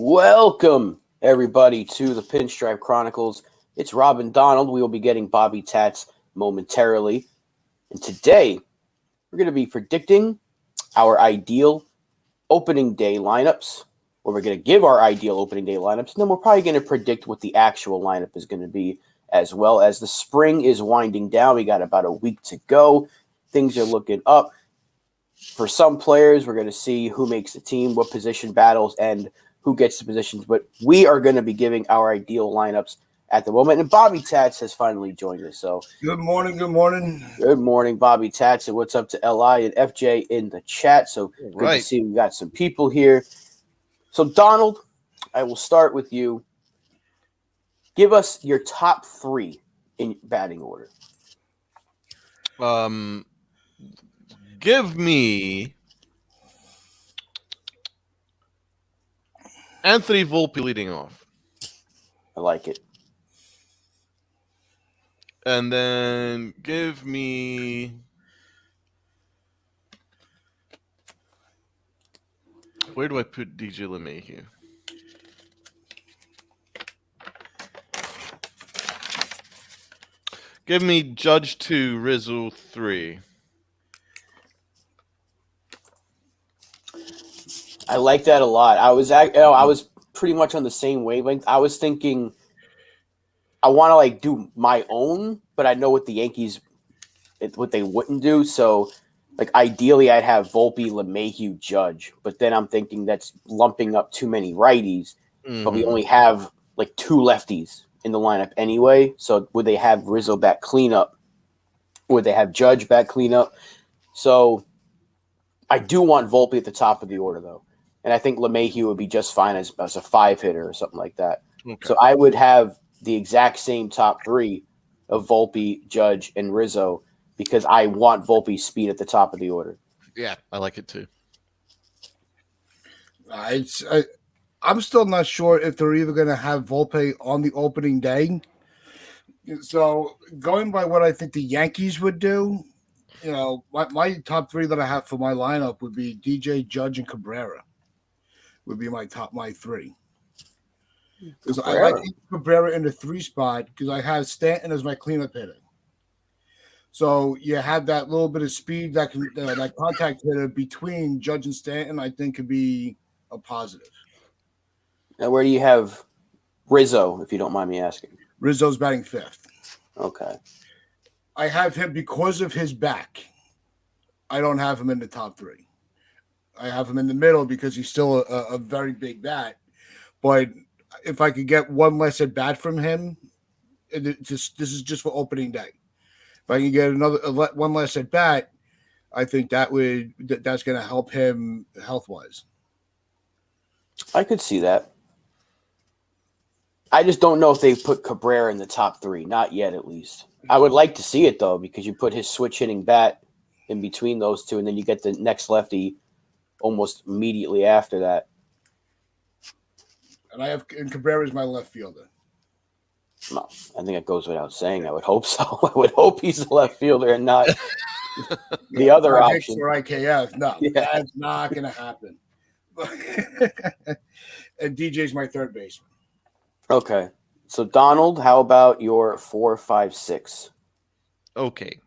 Welcome, everybody, to the Pinstripe Chronicles. It's Robin Donald. We will be getting Bobby Tats momentarily. And today, we're going to be predicting our ideal opening day lineups, or we're going to give our ideal opening day lineups, and then we're probably going to predict what the actual lineup is going to be, as well as the spring is winding down. We got about a week to go. Things are looking up. For some players, we're going to see who makes the team, what position battles, and who gets the positions. But we are going to be giving our ideal lineups at the moment. And Bobby Tats has finally joined us. So good morning. Good morning. Good morning, Bobby Tats. And what's up to LI and FJ in the chat? So good to see we got some people here. So Donald, I will start with you. Give us your top three in batting order. Give me Anthony Volpe leading off. I like it. And then give me... Where do I put DJ LeMahieu? Give me Judge 2, Rizzo 3. I like that a lot. I was pretty much on the same wavelength. I was thinking I want to do my own, but I know what the Yankees what they wouldn't do. So ideally I'd have Volpe, LeMahieu, Judge, but then I'm thinking that's lumping up too many righties. Mm-hmm. But we only have two lefties in the lineup anyway. So would they have Rizzo back cleanup? Would they have Judge back cleanup? So I do want Volpe at the top of the order though. And I think LeMahieu would be just fine as a 5-hitter or something like that. Okay. So I would have the exact same top three of Volpe, Judge, and Rizzo because I want Volpe's speed at the top of the order. Yeah, I like it too. I'm still not sure if they're even going to have Volpe on the opening day. So going by what I think the Yankees would do, my top three that I have for my lineup would be DJ, Judge, and Cabrera. Would be my three. Because I keep Cabrera in the 3 spot because I have Stanton as my cleanup hitter. So you have that little bit of speed that can that contact hitter between Judge and Stanton. I think could be a positive. Now, where do you have Rizzo, if you don't mind me asking? Rizzo's batting 5th. Okay. I have him because of his back. I don't have him in the top 3. I have him in the middle because he's still a very big bat. But if I could get one less at bat from him, this is just for opening day. If I can get one less at bat, I think that's going to help him health wise. I could see that. I just don't know if they put Cabrera in the top 3. Not yet, at least. I would like to see it though because you put his switch hitting bat in between those two, and then you get the next lefty almost immediately after that. And Cabrera is my left fielder. No, I think it goes without saying. I would hope so. I would hope he's the left fielder and not the other option. Or IKF. No, that's not going to happen. And DJ's my third baseman. Okay. So, Donald, how about your 4, 5, 6? Okay.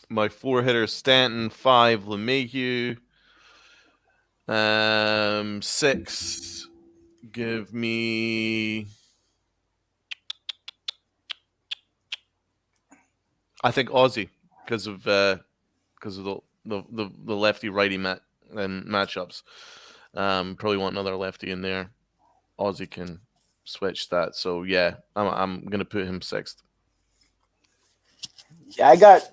My 4-hitter Stanton, 5 LeMahieu, 6. Give me. I think Ozzie because of the lefty righty matchups. Probably want another lefty in there. Ozzie can switch that. So yeah, I'm gonna put him 6th. Yeah, I got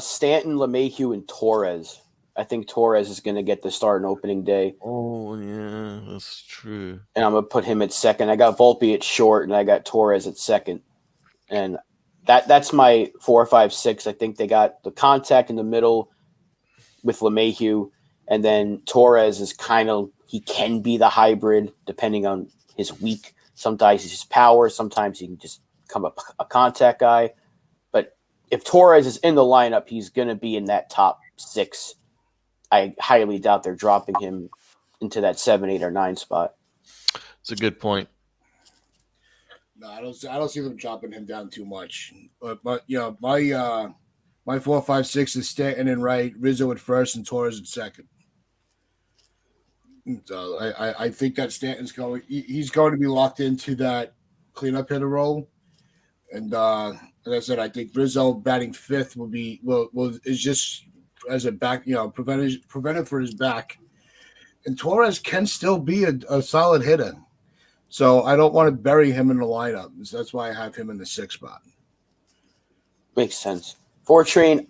Stanton, LeMahieu, and Torres. I think Torres is going to get the start in opening day. Oh, yeah, that's true. And I'm going to put him at 2nd. I got Volpe at short, and I got Torres at 2nd. And that's my 4, 5, 6. I think they got the contact in the middle with LeMahieu. And then Torres is he can be the hybrid depending on his week. Sometimes he's just power. Sometimes he can just become a contact guy. If Torres is in the lineup, he's going to be in that top 6. I highly doubt they're dropping him into that 7, 8, or 9 spot. It's a good point. No, I don't see them dropping him down too much. But you know, my 4, 5, 6 is Stanton in right, Rizzo at first, and Torres at second. So I think that Stanton's he's going to be locked into that cleanup hitter role. And as I said, I think Rizzo batting fifth is just as a back, preventive for his back. And Torres can still be a solid hitter. So I don't want to bury him in the lineup. So that's why I have him in the 6th spot. Makes sense. Train,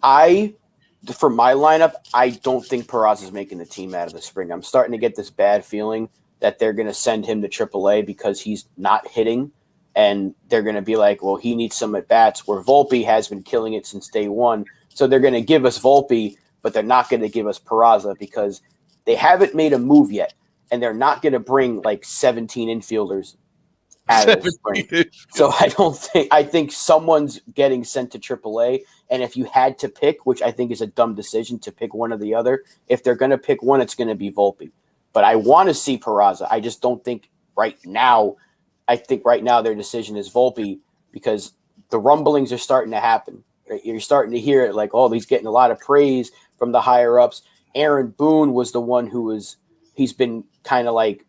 for my lineup, I don't think Peraza is making the team out of the spring. I'm starting to get this bad feeling that they're going to send him to AAA because he's not hitting, and they're going to be like, well, he needs some at-bats, where Volpe has been killing it since day one. So they're going to give us Volpe, but they're not going to give us Peraza because they haven't made a move yet, and they're not going to bring like 17 infielders out of the spring. So I think someone's getting sent to AAA, and if you had to pick, which I think is a dumb decision to pick one or the other, if they're going to pick one, it's going to be Volpe. But I want to see Peraza. I just don't think right now. I think right now their decision is Volpe because the rumblings are starting to happen. Right? You're starting to hear it like, oh, he's getting a lot of praise from the higher ups. Aaron Boone was the one he's been kind of like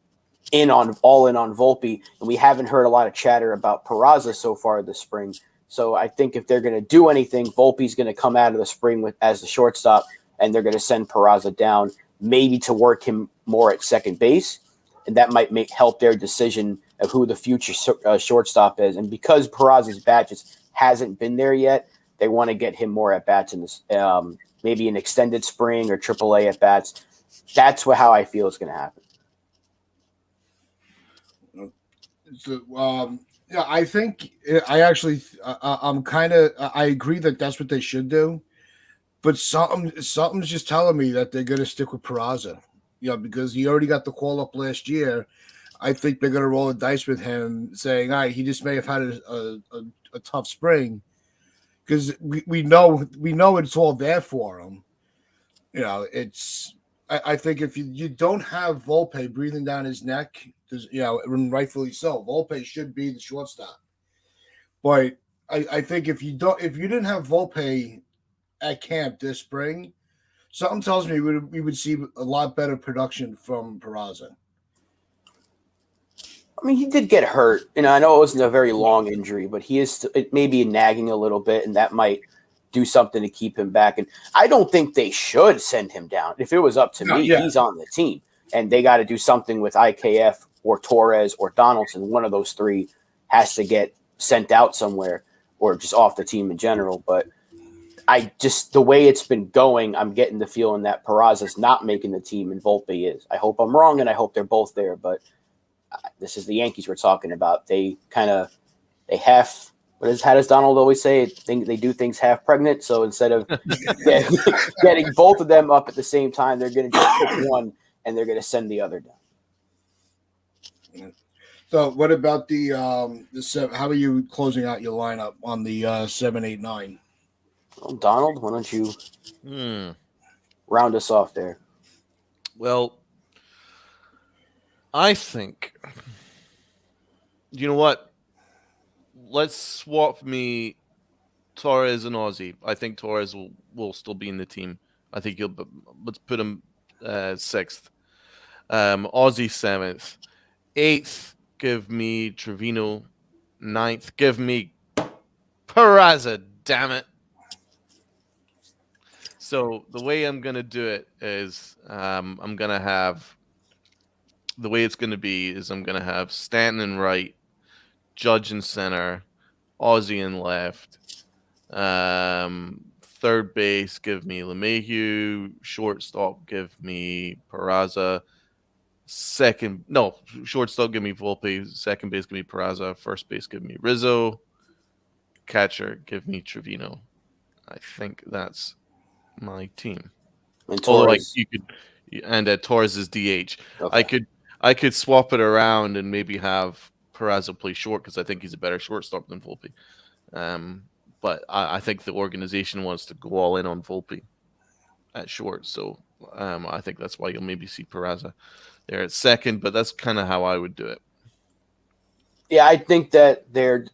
all in on Volpe, and we haven't heard a lot of chatter about Peraza so far this spring. So I think if they're going to do anything, Volpe's going to come out of the spring as the shortstop, and they're going to send Peraza down, maybe to work him more at second base, and that might help their decision of who the future shortstop is. And because Peraza's bat just hasn't been there yet, they want to get him more at bats in this, maybe an extended spring or AAA at bats. That's how I feel it's going to happen. So, yeah, I think I agree that that's what they should do, but something's just telling me that they're going to stick with Peraza, because he already got the call up last year. I think they're going to roll the dice with him, saying, "All right, he just may have had a tough spring," because we know it's all there for him. I think if you don't have Volpe breathing down his neck, and rightfully so, Volpe should be the shortstop. But I think if you didn't have Volpe at camp this spring, something tells me we would see a lot better production from Peraza. I mean, he did get hurt. I know it wasn't a very long injury, but it may be nagging a little bit, and that might do something to keep him back. And I don't think they should send him down. If it was up to me, he's on the team, and they got to do something with IKF or Torres or Donaldson. One of those three has to get sent out somewhere or just off the team in general. But the way it's been going, I'm getting the feeling that Peraza's not making the team and Volpe is. I hope I'm wrong, and I hope they're both there, but this is the Yankees we're talking about. How does Donald always say? They do things half pregnant. So instead of getting both of them up at the same time, they're going to just pick one and they're going to send the other down. So what about the how are you closing out your lineup on the 7, 8, 9? Well, Donald, why don't you round us off there? Well, I think, you know what? Let's swap me Torres and Ozzy. I think Torres will still be in the team. I think let's put him 6th. Ozzy 7th. 8th, give me Trevino. 9th, give me Peraza. Damn it. So the way I'm going to do it is I'm going to have the way it's going to be is I'm going to have Stanton in right, Judge in center, Ozzy in left. Third base, give me LeMahieu. Shortstop, give me Peraza. Shortstop, give me Volpe. Second base, give me Peraza. First base, give me Rizzo. Catcher, give me Trevino. I think that's my team. And Torres. Torres is DH. Okay. I could swap it around and maybe have Peraza play short because I think he's a better shortstop than Volpe. But I think the organization wants to go all in on Volpe at short. So I think that's why you'll maybe see Peraza there at second, but that's kind of how I would do it. Yeah, I think that their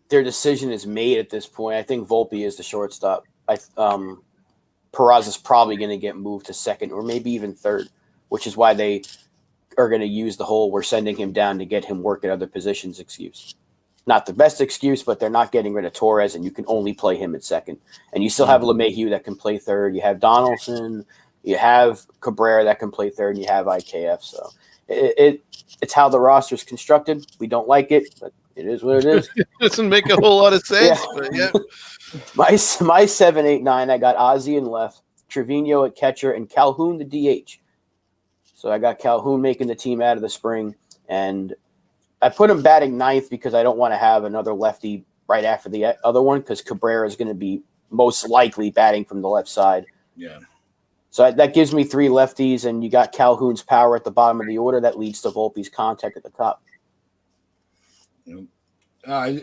decision is made at this point. I think Volpe is the shortstop. Peraza's probably going to get moved to second or maybe even third, which is why they are going to use the whole "we're sending him down to get him work at other positions" excuse. Not the best excuse, but they're not getting rid of Torres, and you can only play him at second. And you still have LeMahieu that can play third. You have Donaldson, you have Cabrera that can play third, and you have IKF. So it's how the roster is constructed. We don't like it, but it is what it is. It doesn't make a whole lot of sense, Yeah. but yeah. My 7, 8, 9, I got Ozzie in left, Trevino at catcher, and Calhoun the DH. So I got Calhoun making the team out of the spring, and I put him batting ninth because I don't want to have another lefty right after the other one because Cabrera is going to be most likely batting from the left side. Yeah. So that gives me 3 lefties, and you got Calhoun's power at the bottom of the order that leads to Volpe's contact at the top. I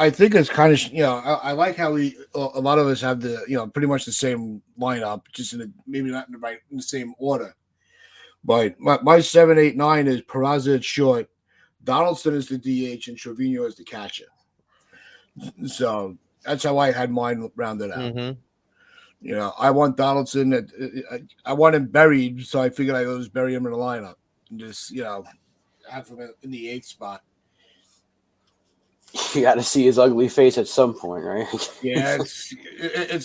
think it's kind of, I like how a lot of us have pretty much the same lineup, just maybe not in the same order. But my 7, 8, 9 is Peraza at short, Donaldson is the DH, and Trevino is the catcher. So that's how I had mine rounded out. Mm-hmm. I want Donaldson. I want him buried, so I figured I would just bury him in the lineup and just have him in the 8th spot. You got to see his ugly face at some point, right? Yeah, it's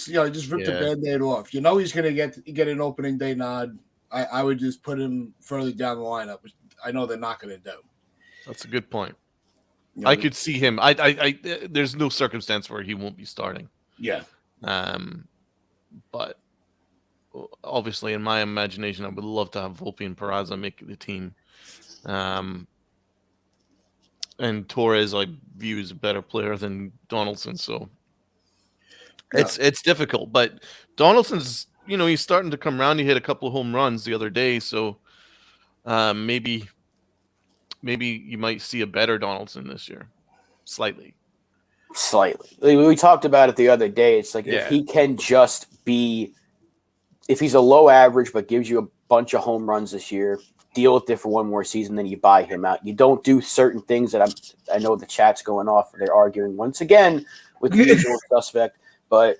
just rip the Band-Aid off. He's going to get an opening day nod. I would just put him further down the lineup, which I know they're not going to do. That's a good point. I could see him. I there's no circumstance where he won't be starting. Yeah. But obviously, in my imagination, I would love to have Volpe and Peraza make the team. And Torres, I view as a better player than Donaldson, so it's difficult. But Donaldson's, he's starting to come around. He hit a couple of home runs the other day, so maybe you might see a better Donaldson this year, slightly. We talked about it the other day. It's like if he can just be, if he's a low average but gives you a bunch of home runs this year, deal with it for one more season, then you buy him out. You don't do certain things that I know the chat's going off. They're arguing once again with the usual suspect, but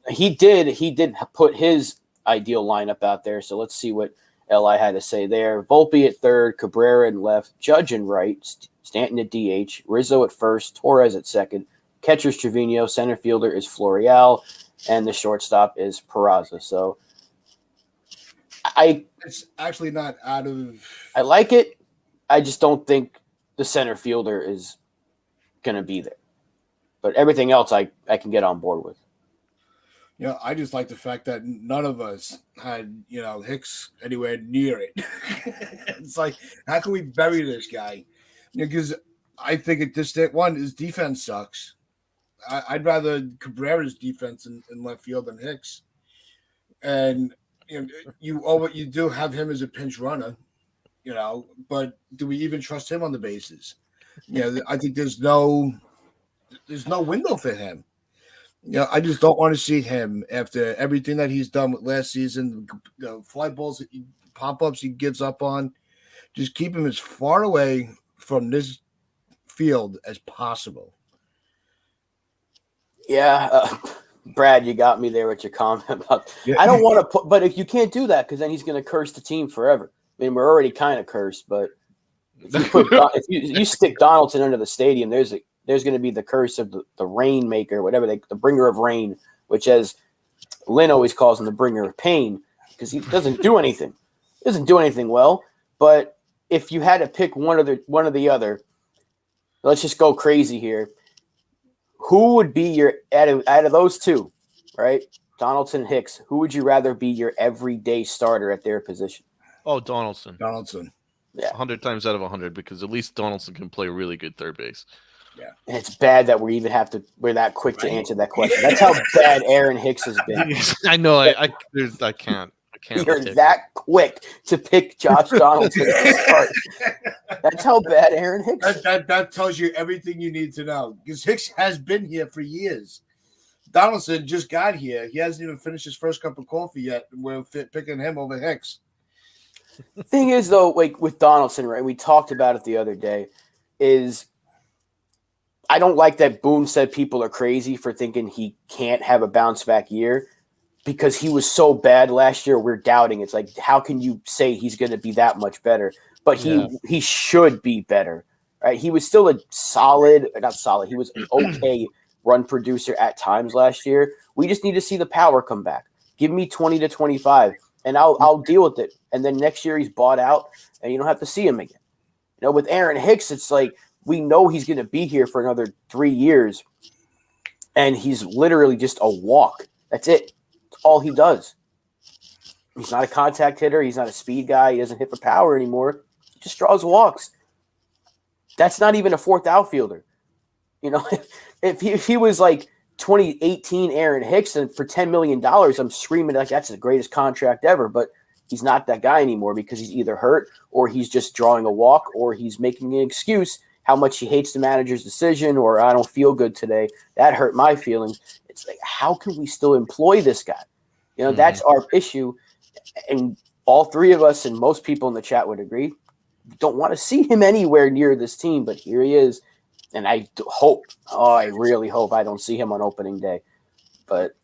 he did put his ideal lineup out there. So let's see what Li had to say there. Volpe at third, Cabrera in left, Judge in right, Stanton at DH, Rizzo at first, Torres at second, catcher's Trevino, center fielder is Florial, and the shortstop is Peraza. So it's actually not out of. I like it. I just don't think the center fielder is going to be there. But everything else I can get on board with. I just like the fact that none of us had, Hicks anywhere near it. It's like, how can we bury this guy? Because I think at this one, his defense sucks. I'd rather Cabrera's defense in left field than Hicks. And you do have him as a pinch runner, but do we even trust him on the bases? I think there's no window for him. I just don't want to see him after everything that he's done with last season, the fly balls, pop-ups he gives up on. Just keep him as far away from this field as possible. Yeah, Brad, you got me there with your comment about. Yeah. I don't want to put, but if you can't do that, because then he's going to curse the team forever. I mean, we're already kind of cursed, but if you stick Donaldson under the stadium, there's going to be the curse of the rainmaker, whatever the bringer of rain, which, as Lynn always calls him, the bringer of pain, because he doesn't do anything. He doesn't do anything well. But if you had to pick one or the other, let's just go crazy here. Who would be your out of those two, right? Donaldson, Hicks. Who would you rather be your everyday starter at their position? Oh, Donaldson. Yeah, 100 times out of 100, because at least Donaldson can play really good third base. Yeah, and it's bad that we're that quick to answer that question. That's how bad Aaron Hicks has been. I know. I can't. You're that quick to pick Josh Donaldson to start. That's how bad Aaron Hicks is. That tells you everything you need to know, because Hicks has been here for years. Donaldson just got here. He hasn't even finished his first cup of coffee yet. We're picking him over Hicks. Thing is, though, like with Donaldson, right? We talked about it the other day. Is I don't like that Boone said people are crazy for thinking he can't have a bounce back year because he was so bad last year. We're doubting. It's like, how can you say he's going to be that much better? But he should be better, right? He was still a not solid. He was an okay run producer at times last year. We just need to see the power come back. Give me 20 to 25, and I'll deal with it. And then next year he's bought out, and you don't have to see him again. You know, with Aaron Hicks, it's like we know he's going to be here for another 3 years, and he's literally just a walk. That's it. That's all he does. He's not a contact hitter. He's not a speed guy. He doesn't hit for power anymore. He just draws walks. That's not even a fourth outfielder. You know, if he was like 2018 Aaron Hicks and for $10 million, I'm screaming like that's the greatest contract ever. But he's not that guy anymore because he's either hurt or he's just drawing a walk or he's making an excuse how much he hates the manager's decision or I don't feel good today. That hurt my feelings. It's like, how can we still employ this guy? You know, that's our issue. And all three of us and most people in the chat would agree, don't want to see him anywhere near this team, but here he is. And I really hope I don't see him on opening day. But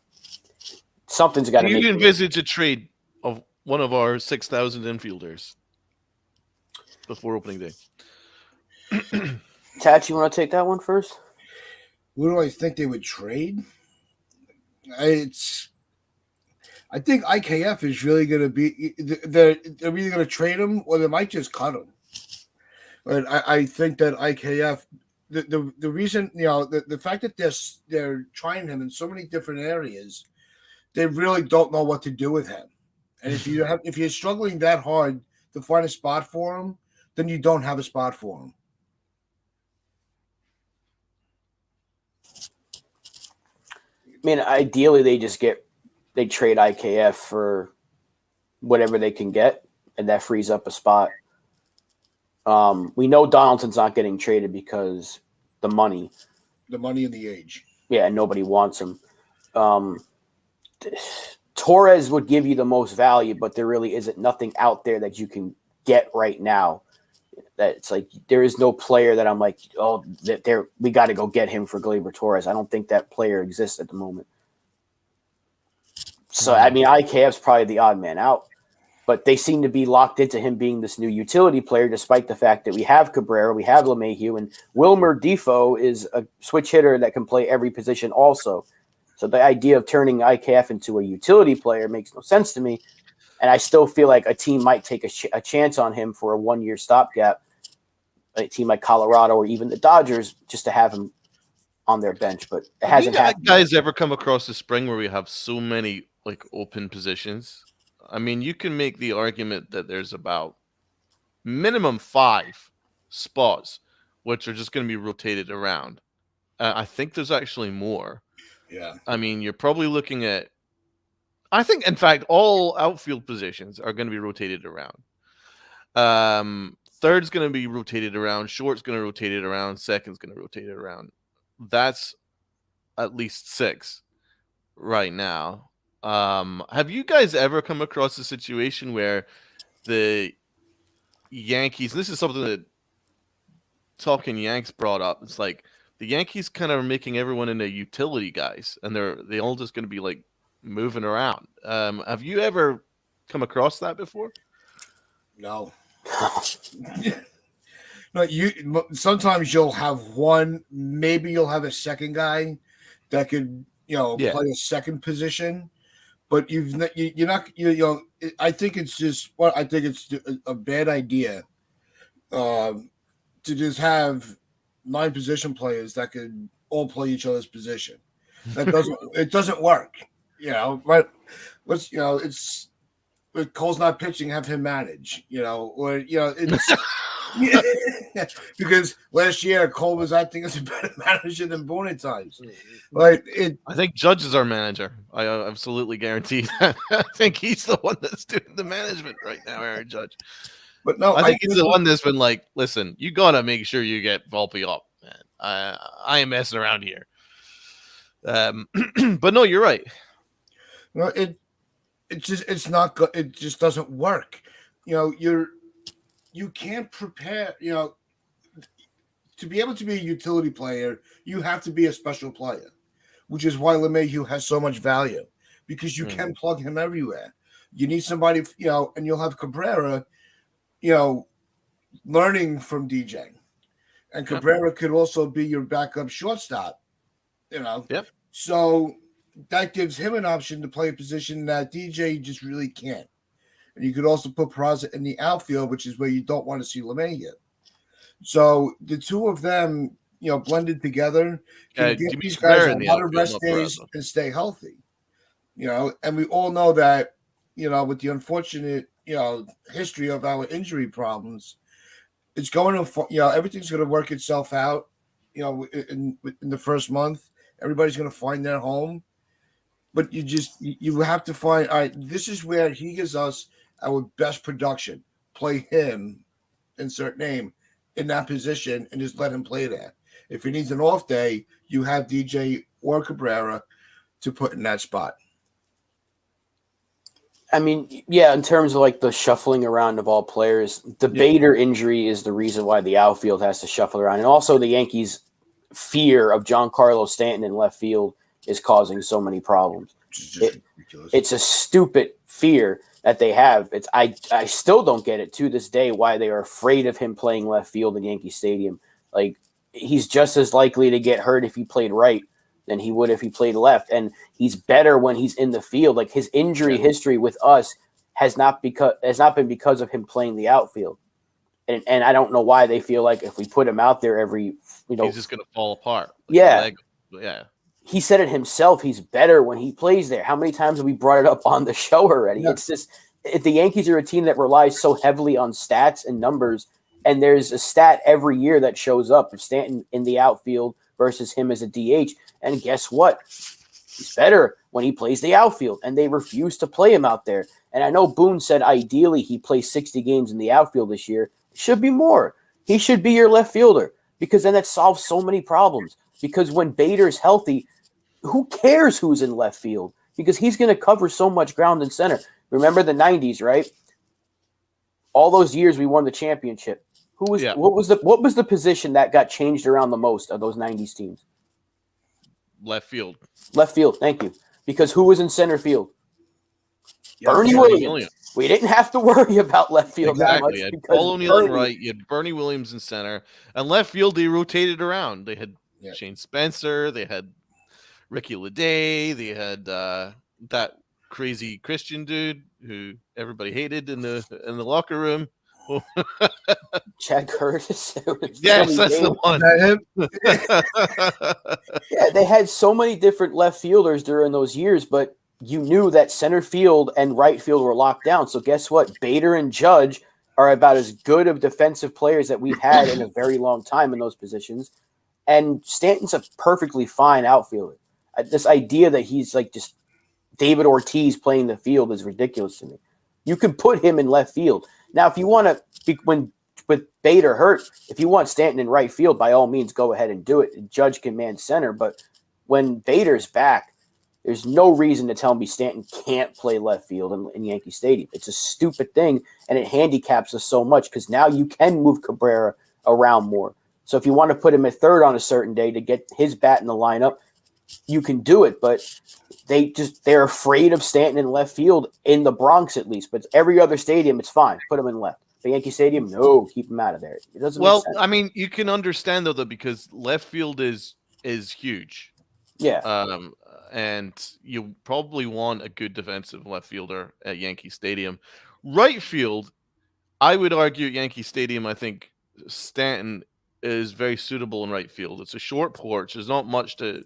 something's got to You make can envisage a trade of one of our 6,000 infielders before opening day. Tat, you want to take that one first? Who do I think they would trade? I think IKF is really going to be. They're either going to trade him or they might just cut him. But I think that IKF, the reason, you know, the fact that they're trying him in so many different areas, they really don't know what to do with him. And if you're struggling that hard to find a spot for him, then you don't have a spot for him. I mean, ideally, they trade IKF for whatever they can get, and that frees up a spot. We know Donaldson's not getting traded because the money And the age. Yeah, and nobody wants him. Torres would give you the most value, but there really isn't nothing out there that you can get right now. That it's like there is no player that I'm like, oh, we got to go get him for Gleyber Torres. I don't think that player exists at the moment. So I mean, IKF's probably the odd man out, but they seem to be locked into him being this new utility player, despite the fact that we have Cabrera, we have LeMahieu, and Wilmer Defoe is a switch hitter that can play every position also. So the idea of turning IKF into a utility player makes no sense to me. And I still feel like a team might take a chance on him for a 1-year stopgap, a team like Colorado or even the Dodgers, just to have him on their bench. But it hasn't happened. Guys ever come across the spring where we have so many like open positions? I mean, you can make the argument that there's about minimum 5 spots which are just going to be rotated around. I think there's actually more. Yeah. I mean, you're probably looking at, I think, in fact, all outfield positions are going to be rotated around. Third's going to be rotated around. Short's going to rotate it around. Second's going to rotate it around. That's at least 6 right now. Have you guys ever come across a situation where the Yankees, this is something that Talking Yanks brought up, it's like the Yankees kind of are making everyone into utility guys, and they all just going to be like moving around. Have you ever come across that before? No. No, sometimes you'll have one, maybe you'll have a second guy that could, play a second position, but you're not. I think it's just. Well, I think it's a bad idea to just have 9 position players that could all play each other's position. It doesn't work. Right? It's if Cole's not pitching, have him manage. It's. Because last year Cole was acting as a better manager than Boone at times. I think Judge is our manager. I absolutely guarantee that. I think he's the one that's doing the management right now, Aaron Judge. But no, I think he's the one that's been like, listen, you gotta make sure you get Volpe up, man. I ain't messing around here. But no, you're right. You know, it's not good. It just doesn't work. You know, you can't prepare. You know, to be able to be a utility player, you have to be a special player, which is why LeMahieu has so much value because you can plug him everywhere. You need somebody, you know, and you'll have Cabrera, you know, learning from DJ. And Cabrera could also be your backup shortstop, you know. Yep. So that gives him an option to play a position that DJ just really can't. And you could also put Peraza in the outfield, which is where you don't want to see LeMahieu. So the two of them, you know, blended together can give these guys a lot of rest days and stay healthy. You know, and we all know that, you know, with the unfortunate, you know, history of our injury problems, it's going to, you know, everything's going to work itself out. You know, in the first month, everybody's going to find their home. But you have to find, all right, this is where he gives us our best production. Play him, insert name, in that position and just let him play there. If he needs an off day, you have DJ or Cabrera to put in that spot. I mean, yeah, in terms of like the shuffling around of all players, the Bader injury is the reason why the outfield has to shuffle around. And also the Yankees' fear of Giancarlo Stanton in left field is causing so many problems. It's a stupid fear that they have. I still don't get it to this day why they are afraid of him playing left field in Yankee Stadium. Like, he's just as likely to get hurt if he played right than he would if he played left. And he's better when he's in the field. Like, his injury history with us has not been because of him playing the outfield. And I don't know why they feel like if we put him out there every, you know, he's just going to fall apart. Yeah. Yeah. He said it himself. He's better when he plays there. How many times have we brought it up on the show already? Yeah. It's just the Yankees are a team that relies so heavily on stats and numbers. And there's a stat every year that shows up of Stanton in the outfield versus him as a DH. And guess what? He's better when he plays the outfield, and they refuse to play him out there. And I know Boone said ideally he plays 60 games in the outfield this year. It should be more. He should be your left fielder because then that solves so many problems. Because when Bader's healthy, who cares who's in left field? Because he's going to cover so much ground in center. Remember the 90s, right? All those years we won the championship. What was the position that got changed around the most of those 90s teams? Left field. Left field, thank you. Because who was in center field? Bernie Williams. We didn't have to worry about left field that much. You had Paul O'Neill in right, you had Bernie Williams in center, and left field they rotated around. They had Shane Spencer, they had Ricky Leday, they had that crazy Christian dude who everybody hated in the locker room. Chad Curtis. Yes, that's the one. Yeah, they had so many different left fielders during those years, but you knew that center field and right field were locked down. So guess what? Bader and Judge are about as good of defensive players that we've had in a very long time in those positions. And Stanton's a perfectly fine outfielder. This idea that he's like just David Ortiz playing the field is ridiculous to me. You could put him in left field. Now, if you want to, when with Bader hurt, if you want Stanton in right field, by all means, go ahead and do it. Judge can man center. But when Bader's back, there's no reason to tell me Stanton can't play left field in Yankee Stadium. It's a stupid thing, and it handicaps us so much because now you can move Cabrera around more. So if you want to put him at third on a certain day to get his bat in the lineup, you can do it. But they're afraid of Stanton in left field in the Bronx at least. But every other stadium, it's fine. Put him in left. The Yankee Stadium, no, keep him out of there. It doesn't. Well, make sense. I mean, you can understand though because left field is huge. Yeah. And you probably want a good defensive left fielder at Yankee Stadium. Right field, I would argue at Yankee Stadium, I think Stanton is very suitable in right field. It's a short porch. There's not much to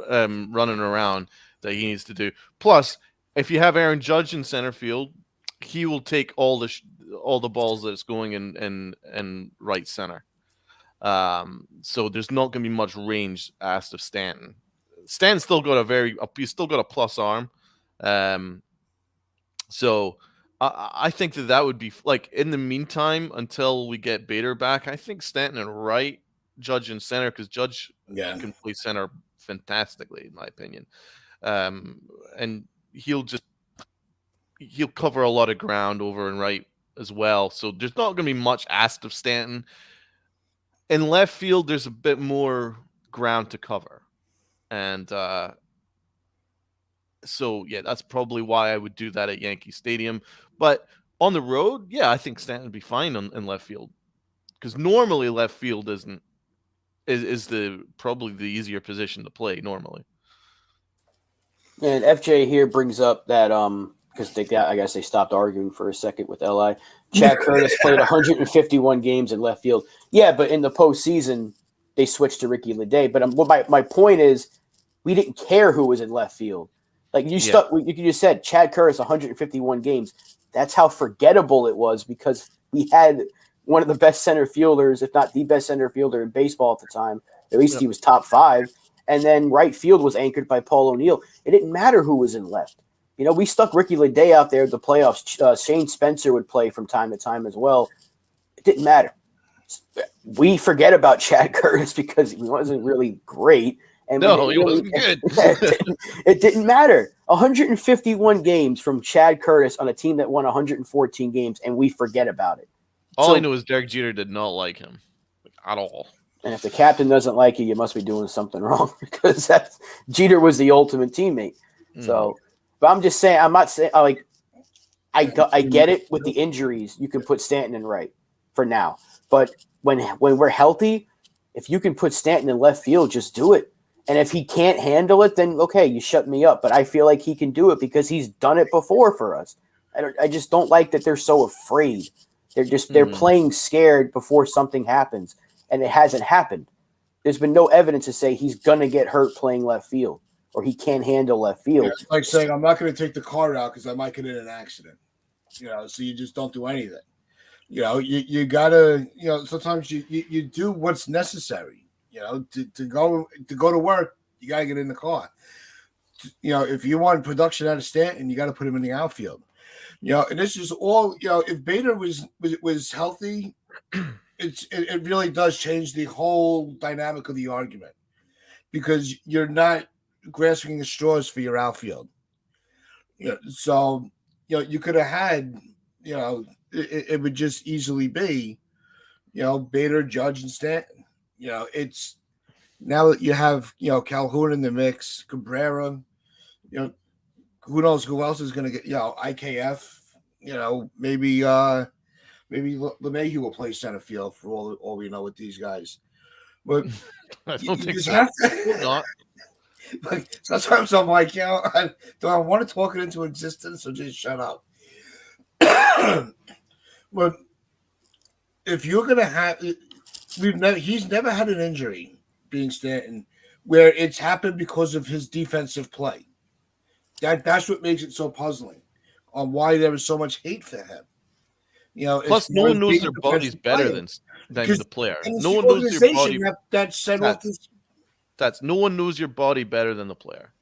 running around that he needs to do. Plus, if you have Aaron Judge in center field, he will take all the balls that's going in right center. So there's not going to be much range asked of Stanton. Stan's still got he's still got a plus arm. So I think that would be like in the meantime until we get Bader back. I think Stanton and right, Judge in center because Judge can play center fantastically, in my opinion. And he'll cover a lot of ground over and right as well. So there's not going to be much asked of Stanton. In left field, there's a bit more ground to cover. And so, yeah, that's probably why I would do that at Yankee Stadium. But on the road, yeah, I think Stanton would be fine in left field. Because normally left field is probably the easier position to play normally. And FJ here brings up that because I guess they stopped arguing for a second with LI. Chad Curtis played 151 games in left field. Yeah, but in the postseason they switched to Ricky Leday. But my point is, we didn't care who was in left field. Like you just said, Chad Curtis 151 games. That's how forgettable it was because we had one of the best center fielders, if not the best center fielder in baseball at the time. At least he was top 5. And then right field was anchored by Paul O'Neill. It didn't matter who was in left. You know, we stuck Ricky Leday out there at the playoffs. Shane Spencer would play from time to time as well. It didn't matter. We forget about Chad Curtis because he wasn't really great. And he wasn't good. It didn't matter. 151 games from Chad Curtis on a team that won 114 games, and we forget about it. All I know is Derek Jeter did not like him at all. And if the captain doesn't like you, you must be doing something wrong because Jeter was the ultimate teammate. So, but I'm just saying, I'm not saying like I get it with the injuries. You can put Stanton in right for now, but when we're healthy, if you can put Stanton in left field, just do it. And if he can't handle it, then okay, you shut me up. But I feel like he can do it because he's done it before for us. I just don't like that they're so afraid. They're playing scared before something happens. And it hasn't happened. There's been no evidence to say he's going to get hurt playing left field or he can't handle left field. Yeah, it's like saying, I'm not going to take the car out because I might get in an accident. You know, so you just don't do anything. You know, you got to, you know, sometimes you do what's necessary. You know, to go to work, you got to get in the car. You know, if you want production out of Stanton, you got to put him in the outfield. You know, and this is all, you know, if Bader was healthy, it really does change the whole dynamic of the argument because you're not grasping the straws for your outfield. You know, so, you know, you could have had, you know, it would just easily be, you know, Bader, Judge, and Stanton. You know, it's now that you have, you know, Calhoun in the mix, Cabrera, you know, who knows who else is going to get, you know, IKF, you know, maybe LeMahieu will play center field for all we know with these guys. But I don't think so. Not. Like, sometimes I'm like, you know, do I want to talk it into existence or just shut up? But if you're going to have he's never had an injury being Stanton where it's happened because of his defensive play. That's what makes it so puzzling on why there was so much hate for him. You know, plus no one knows their body's better than the player. No one knows their body. That set off this. No one knows your body better than the player.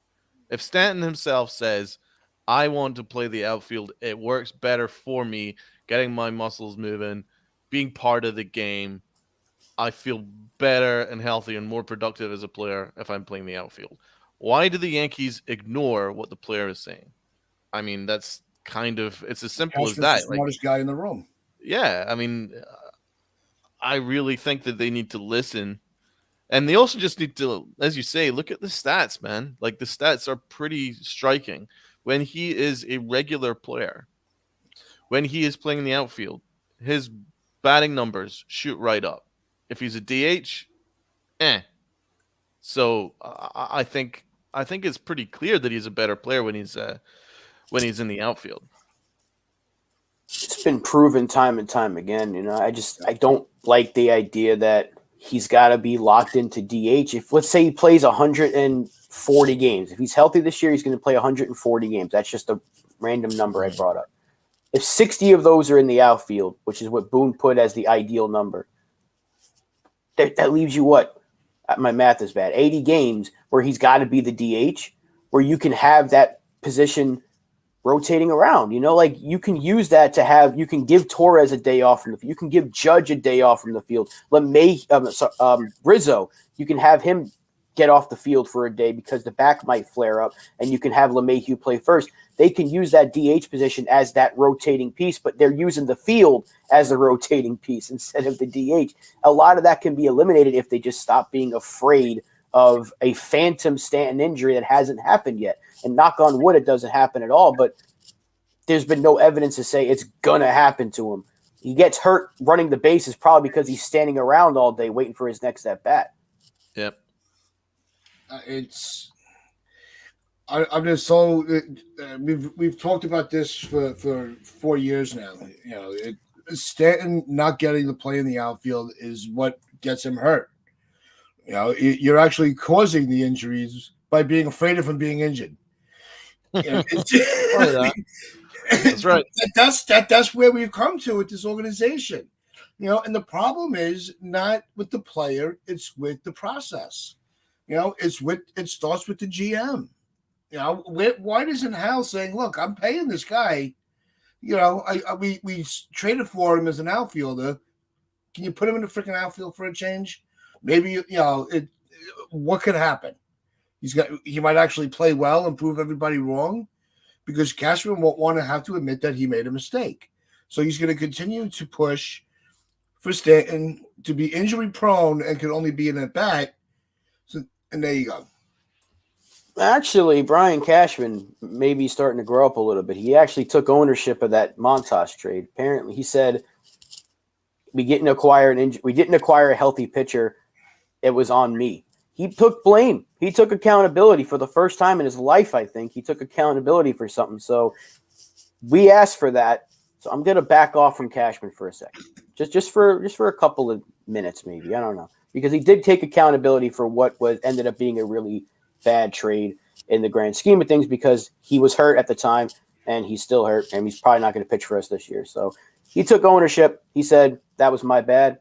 If Stanton himself says, "I want to play the outfield. It works better for me, getting my muscles moving, being part of the game. I feel better and healthy and more productive as a player if I'm playing the outfield." Why do the Yankees ignore what the player is saying? I mean, that's kind of, it's as simple as that. The smartest guy in the room. Yeah, I mean, I really think that they need to listen. And they also just need to, as you say, look at the stats, man. Like, the stats are pretty striking. When he is a regular player, when he is playing in the outfield, his batting numbers shoot right up. If he's a DH, So I think it's pretty clear that he's a better player when he's in the outfield. It's been proven time and time again. You know, I don't like the idea that he's got to be locked into DH. If let's say he plays 140 games, if he's healthy this year, he's going to play 140 games. That's just a random number I brought up. If 60 of those are in the outfield, which is what Boone put as the ideal number, that leaves you what? My math is bad. 80 games where he's got to be the DH, where you can have that position rotating around. You know, like you can use that to have. You can give Torres a day off from the field. You can give Judge a day off from the field. Rizzo, you can have him get off the field for a day because the back might flare up and you can have LeMahieu play first. They can use that DH position as that rotating piece, but they're using the field as a rotating piece instead of the DH. A lot of that can be eliminated if they just stop being afraid of a phantom Stanton injury that hasn't happened yet. And knock on wood, it doesn't happen at all, but there's been no evidence to say it's going to happen to him. He gets hurt running the bases probably because he's standing around all day waiting for his next at bat. Yep. I'm just so we've talked about this for 4 years now. You know, Stanton not getting to play in the outfield is what gets him hurt. You know, you're actually causing the injuries by being afraid of him being injured. You know, that's right. That's where we've come to with this organization. You know, and the problem is not with the player; it's with the process. You know, it starts with the GM. You know, why isn't Hal saying, "Look, I'm paying this guy. You know, we traded for him as an outfielder. Can you put him in the freaking outfield for a change? Maybe what could happen? He might actually play well and prove everybody wrong, because Cashman won't want to have to admit that he made a mistake. So he's going to continue to push for Stanton to be injury prone and can only be in at bat. So, and there you go. Actually, Brian Cashman may be starting to grow up a little bit. He actually took ownership of that Montas trade. Apparently, he said we didn't acquire a healthy pitcher. It was on me. He took blame. He took accountability for the first time in his life. I think he took accountability for something. So we asked for that. So I'm going to back off from Cashman for a second, just for a couple of minutes, maybe. I don't know, because he did take accountability for what ended up being a really bad trade in the grand scheme of things, because he was hurt at the time and he's still hurt and he's probably not going to pitch for us this year. So he took ownership. He said, that was my bad.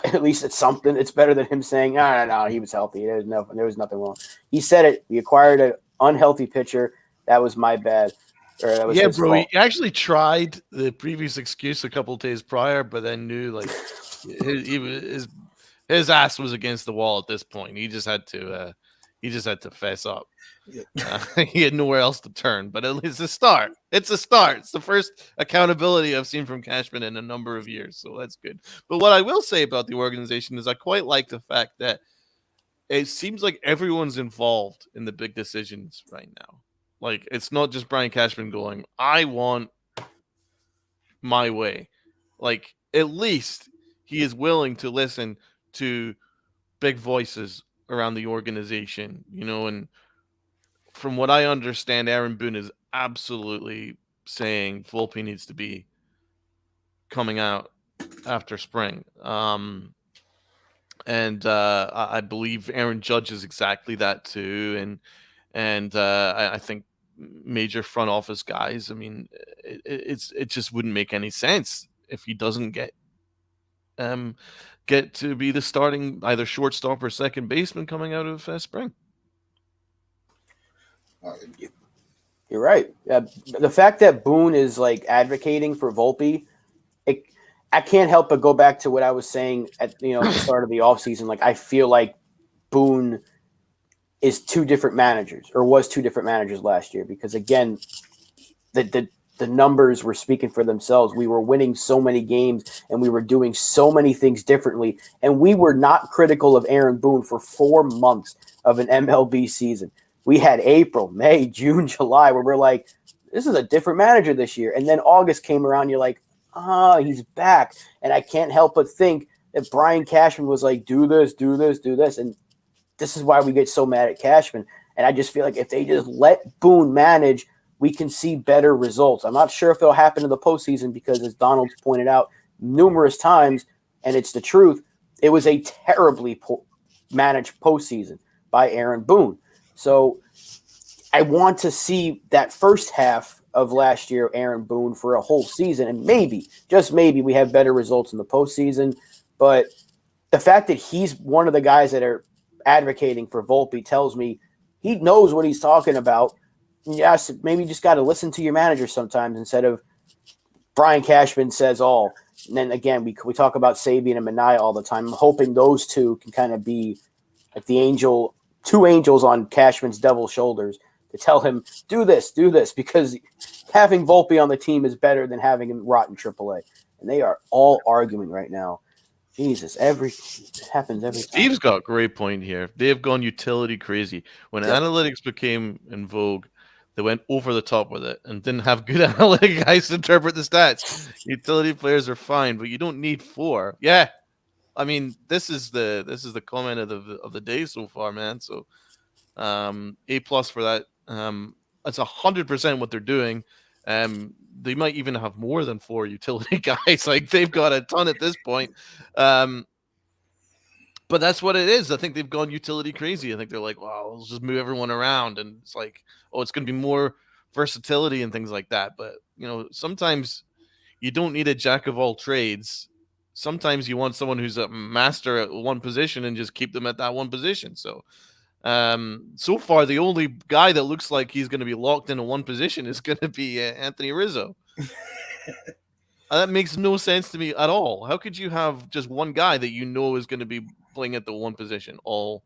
At least it's something. It's better than him saying, no, he was healthy. There was nothing wrong. He said it. We acquired an unhealthy pitcher. That was my bad. Or that was his bro. fault. He actually tried the previous excuse a couple of days prior, but then knew like his ass was against the wall at this point. He just had to fess up. He had nowhere else to turn, but it's a start. It's a start. It's the first accountability I've seen from Cashman in a number of years, so that's good. But what I will say about the organization is I quite like the fact that it seems like everyone's involved in the big decisions right now. Like, it's not just Brian Cashman going, I want my way. Like, at least he is willing to listen to big voices around the organization, you know, and from what I understand, Aaron Boone is absolutely saying Volpe needs to be coming out after spring. And I believe Aaron Judge is exactly that too. And I think major front office guys, I mean, it just wouldn't make any sense if he doesn't get to be the starting either shortstop or second baseman coming out of spring. You're right. The fact that Boone is like advocating for Volpe, I can't help but go back to what I was saying at the start of the offseason. Like, I feel like Boone is two different managers, or was two different managers last year, because again, the numbers were speaking for themselves. We were winning so many games and we were doing so many things differently, and we were not critical of Aaron Boone for 4 months of an MLB season. We had April, May, June, July, where we're like, this is a different manager this year. And then August came around, you're like, he's back. And I can't help but think that Brian Cashman was like, do this, do this, do this. And this is why we get so mad at Cashman. And I just feel like if they just let Boone manage, we can see better results. I'm not sure if it'll happen in the postseason, because as Donald's pointed out numerous times, and it's the truth, it was a terribly managed postseason by Aaron Boone. So I want to see that first half of last year, Aaron Boone, for a whole season. And maybe, just maybe, we have better results in the postseason. But the fact that he's one of the guys that are advocating for Volpe tells me he knows what he's talking about. Yes, maybe you just got to listen to your manager sometimes instead of Brian Cashman says all. And then again, we talk about Sabian and Minaya all the time. I'm hoping those two can kind of be like the angel two angels on Cashman's devil's shoulders to tell him, do this, because having Volpe on the team is better than having him rot in AAA. And they are all arguing right now. Jesus, it happens every time. Steve's got a great point here. They have gone utility crazy. When analytics became in vogue, they went over the top with it and didn't have good analytic guys to interpret the stats. Utility players are fine, but you don't need 4. Yeah, I mean this is the comment of the day so far, man. So A+ for that. That's 100% what they're doing. They might even have more than 4 utility guys. Like they've got a ton at this point. But that's what it is. I think they've gone utility crazy. I think they're like, well, let's just move everyone around. And it's like, oh, it's going to be more versatility and things like that. But, sometimes you don't need a jack of all trades. Sometimes you want someone who's a master at one position and just keep them at that one position. So, so far, the only guy that looks like he's going to be locked into one position is going to be Anthony Rizzo. That makes no sense to me at all. How could you have just one guy that is going to be playing at the one position all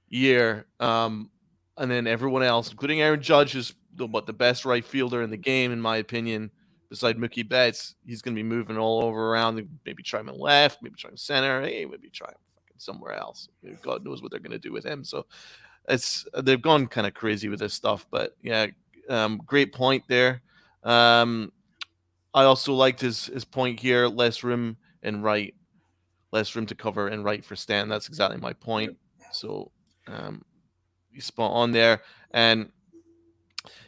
year, and then everyone else, including Aaron Judge, is the best right fielder in the game, in my opinion, beside Mookie Betts. He's going to be moving all over around. Maybe try him in left, maybe try him center, maybe try him somewhere else. God knows what they're going to do with him. So they've gone kind of crazy with this stuff. But yeah, great point there. I also liked his point here. Less room to cover and right for Stan. That's exactly my point. So you spot on there. And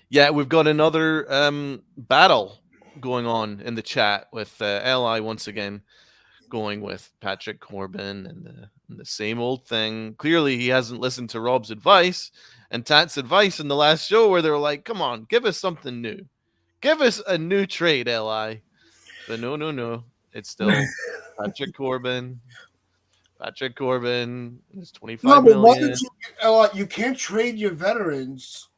yeah, we've got another battle going on in the chat with LI once again going with Patrick Corbin and the same old thing. Clearly, he hasn't listened to Rob's advice and Tat's advice in the last show where they were like, come on, give us something new. Give us a new trade, LI. But no. It's still Patrick Corbin. Patrick Corbin is $25 million. Why did you can't trade your veterans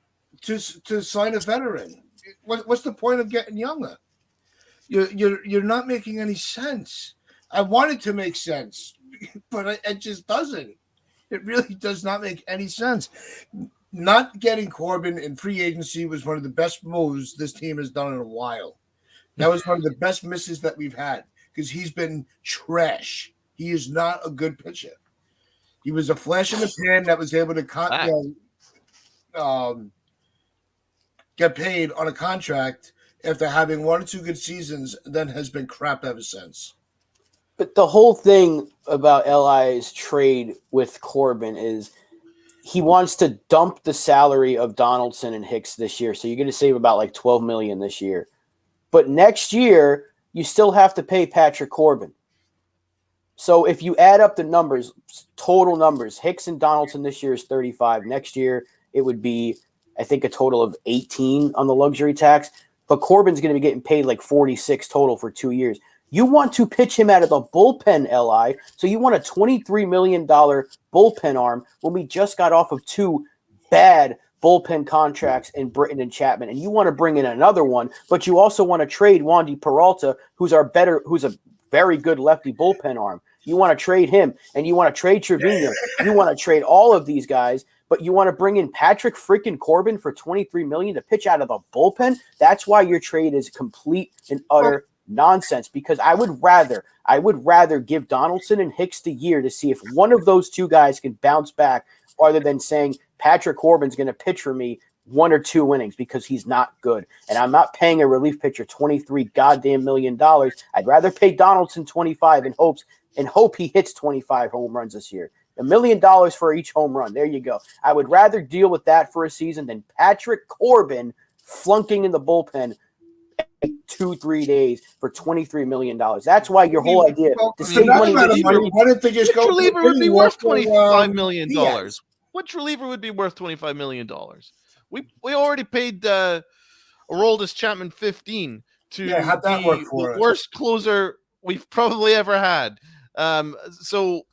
to sign a veteran. What's the point of getting younger? You're not making any sense. I want it to make sense, but it just doesn't. It really does not make any sense. Not getting Corbin in free agency was one of the best moves this team has done in a while. That was one of the best misses that we've had because he's been trash. He is not a good pitcher. He was a flash in the pan that was able to get paid on a contract after having 1 or 2 good seasons, then has been crap ever since. But the whole thing about LI's trade with Corbin is he wants to dump the salary of Donaldson and Hicks this year. So you're going to save about like $12 million this year. But next year, you still have to pay Patrick Corbin. So if you add up the numbers, total numbers, Hicks and Donaldson this year is 35. Next year, it would be, I think, a total of 18 on the luxury tax. But Corbin's going to be getting paid like 46 total for 2 years. You want to pitch him out of the bullpen, LI. So you want a $23 million bullpen arm when we just got off of 2 bad bullpen contracts in Britton and Chapman. And you want to bring in another one, but you also want to trade Wandy Peralta, who's a very good lefty bullpen arm. You want to trade him, and you want to trade Trevino. You want to trade all of these guys, but you want to bring in Patrick freaking Corbin for $23 million to pitch out of the bullpen? That's why your trade is complete and utter nonsense, because I would rather give Donaldson and Hicks the year to see if one of those 2 guys can bounce back rather than saying Patrick Corbin's going to pitch for me 1 or 2 innings because he's not good. And I'm not paying a relief pitcher $23 goddamn million. I'd rather pay Donaldson 25 and hope he hits 25 home runs this year. $1 million for each home run. There you go. I would rather deal with that for a season than Patrick Corbin flunking in the bullpen 2-3 days for $23 million. That's why your whole idea to save money. Why didn't they just go? Which reliever would be worth $25 million? Which reliever would be worth $25 million? We already paid Aroldis Chapman $15 to be the worst closer we've probably ever had. So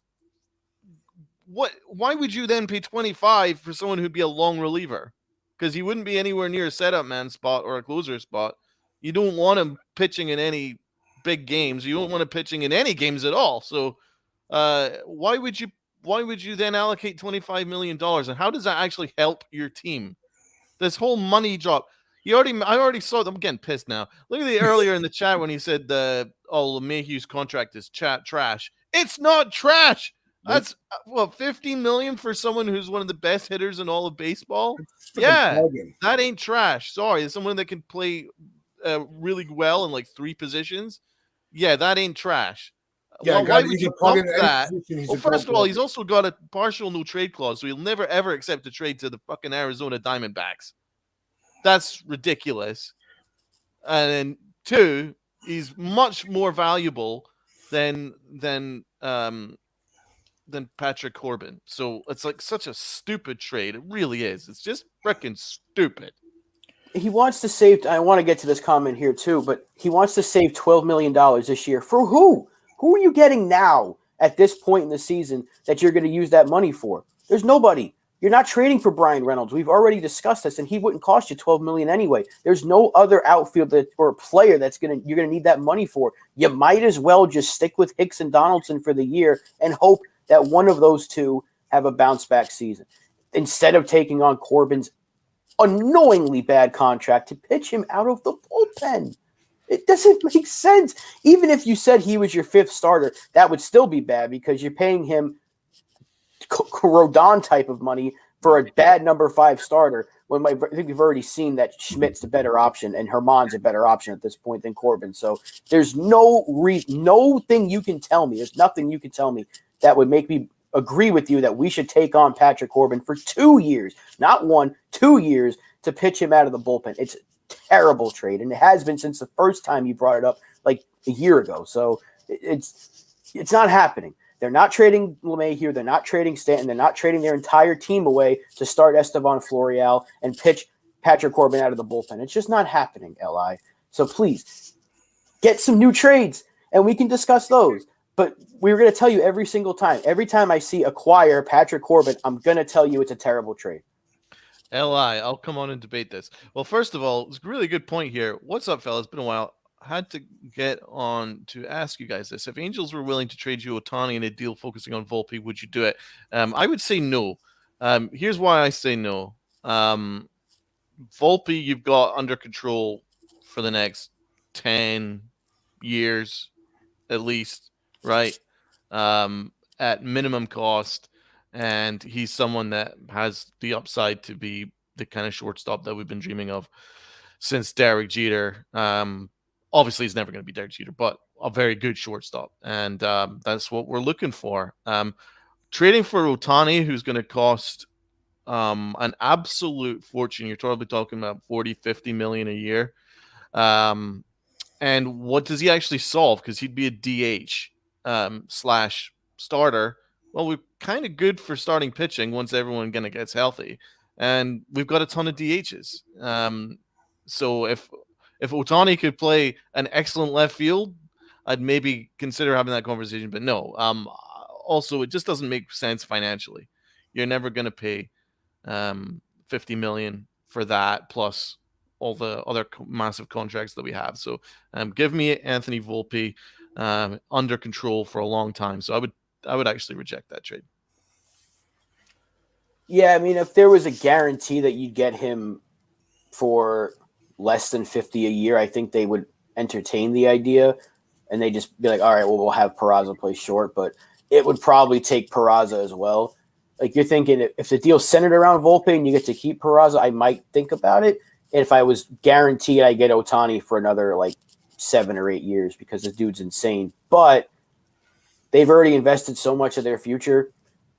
why would you then pay $25 for someone who'd be a long reliever? Because he wouldn't be anywhere near a setup man spot or a closer spot. You don't want him pitching in any big games. You don't want him pitching in any games at all. So why would you why would you then allocate $25 million? And how does that actually help your team? This whole money drop. I already saw them. I'm getting pissed now. Look at the earlier in the chat when he said LeMahieu's contract is trash. It's not trash. That's what, $15 million for someone who's one of the best hitters in all of baseball. Yeah, that ain't trash. Sorry, it's someone that can play really well in like 3 positions. Yeah, that ain't trash. Yeah, why would you dump that? Well, first of all, he's also got a partial no trade clause, so he'll never ever accept a trade to the fucking Arizona Diamondbacks. That's ridiculous. And then 2, he's much more valuable than Patrick Corbin. So it's like such a stupid trade. It really is. It's just freaking stupid. He wants to save. I want to get to this comment here too, but he wants to save $12 million this year. For who? Who are you getting now at this point in the season that you're going to use that money for? There's nobody. You're not trading for Brian Reynolds. We've already discussed this, and he wouldn't cost you $12 million anyway. There's no other outfield or a player you're gonna need that money for. You might as well just stick with Hicks and Donaldson for the year and hope that one of those two have a bounce back season instead of taking on Corbin's annoyingly bad contract to pitch him out of the bullpen. It doesn't make sense. Even if you said he was your 5th starter, that would still be bad because you're paying him Rodon type of money for a bad number 5 starter. When I think we've already seen that Schmidt's the better option and Herman's a better option at this point than Corbin. So there's no thing you can tell me. There's nothing you can tell me that would make me agree with you that we should take on Patrick Corbin for 2 years, not 1, 2 years to pitch him out of the bullpen. It's a terrible trade, and it has been since the first time you brought it up like a year ago. So it's not happening. They're not trading LeMahieu. They're not trading Stanton. They're not trading their entire team away to start Estevan Florial and pitch Patrick Corbin out of the bullpen. It's just not happening, LI. So please get some new trades, and we can discuss those. But we're going to tell you every single time. Every time I see acquire Patrick Corbin, I'm going to tell you it's a terrible trade. I'll come on and debate this. Well, first of all, it's a really good point here. What's up, fellas? It's been a while. Had to get on to ask you guys this. If Angels were willing to trade you Ohtani in a deal focusing on Volpe, would you do it? I would say no. Here's why I say no. Volpe, you've got under control for the next 10 years at least, right? At minimum cost. And he's someone that has the upside to be the kind of shortstop that we've been dreaming of since Derek Jeter. Obviously, he's never going to be Derek Jeter, but a very good shortstop. And that's what we're looking for. Trading for Ohtani, who's going to cost an absolute fortune. You're probably talking about 40, 50 million a year. And what does he actually solve? Because he'd be a DH slash starter. Well, we're kind of good for starting pitching once everyone kind of gets healthy. And we've got a ton of DHs. So if Ohtani could play an excellent left field, I'd maybe consider having that conversation. But no, also, it just doesn't make sense financially. You're never going to pay $50 million for that, plus all the other massive contracts that we have. So give me Anthony Volpe under control for a long time. So I would actually reject that trade. Yeah, I mean, if there was a guarantee that you'd get him for less than 50 a year, I think they would entertain the idea, and they just be like, all right, well, we'll have Peraza play short, but it would probably take Peraza as well. Like, you're thinking if the deal's centered around Volpe and you get to keep Peraza, I might think about it. And if I was guaranteed I get Ohtani for another, 7 or 8 years, because this dude's insane. But they've already invested so much of their future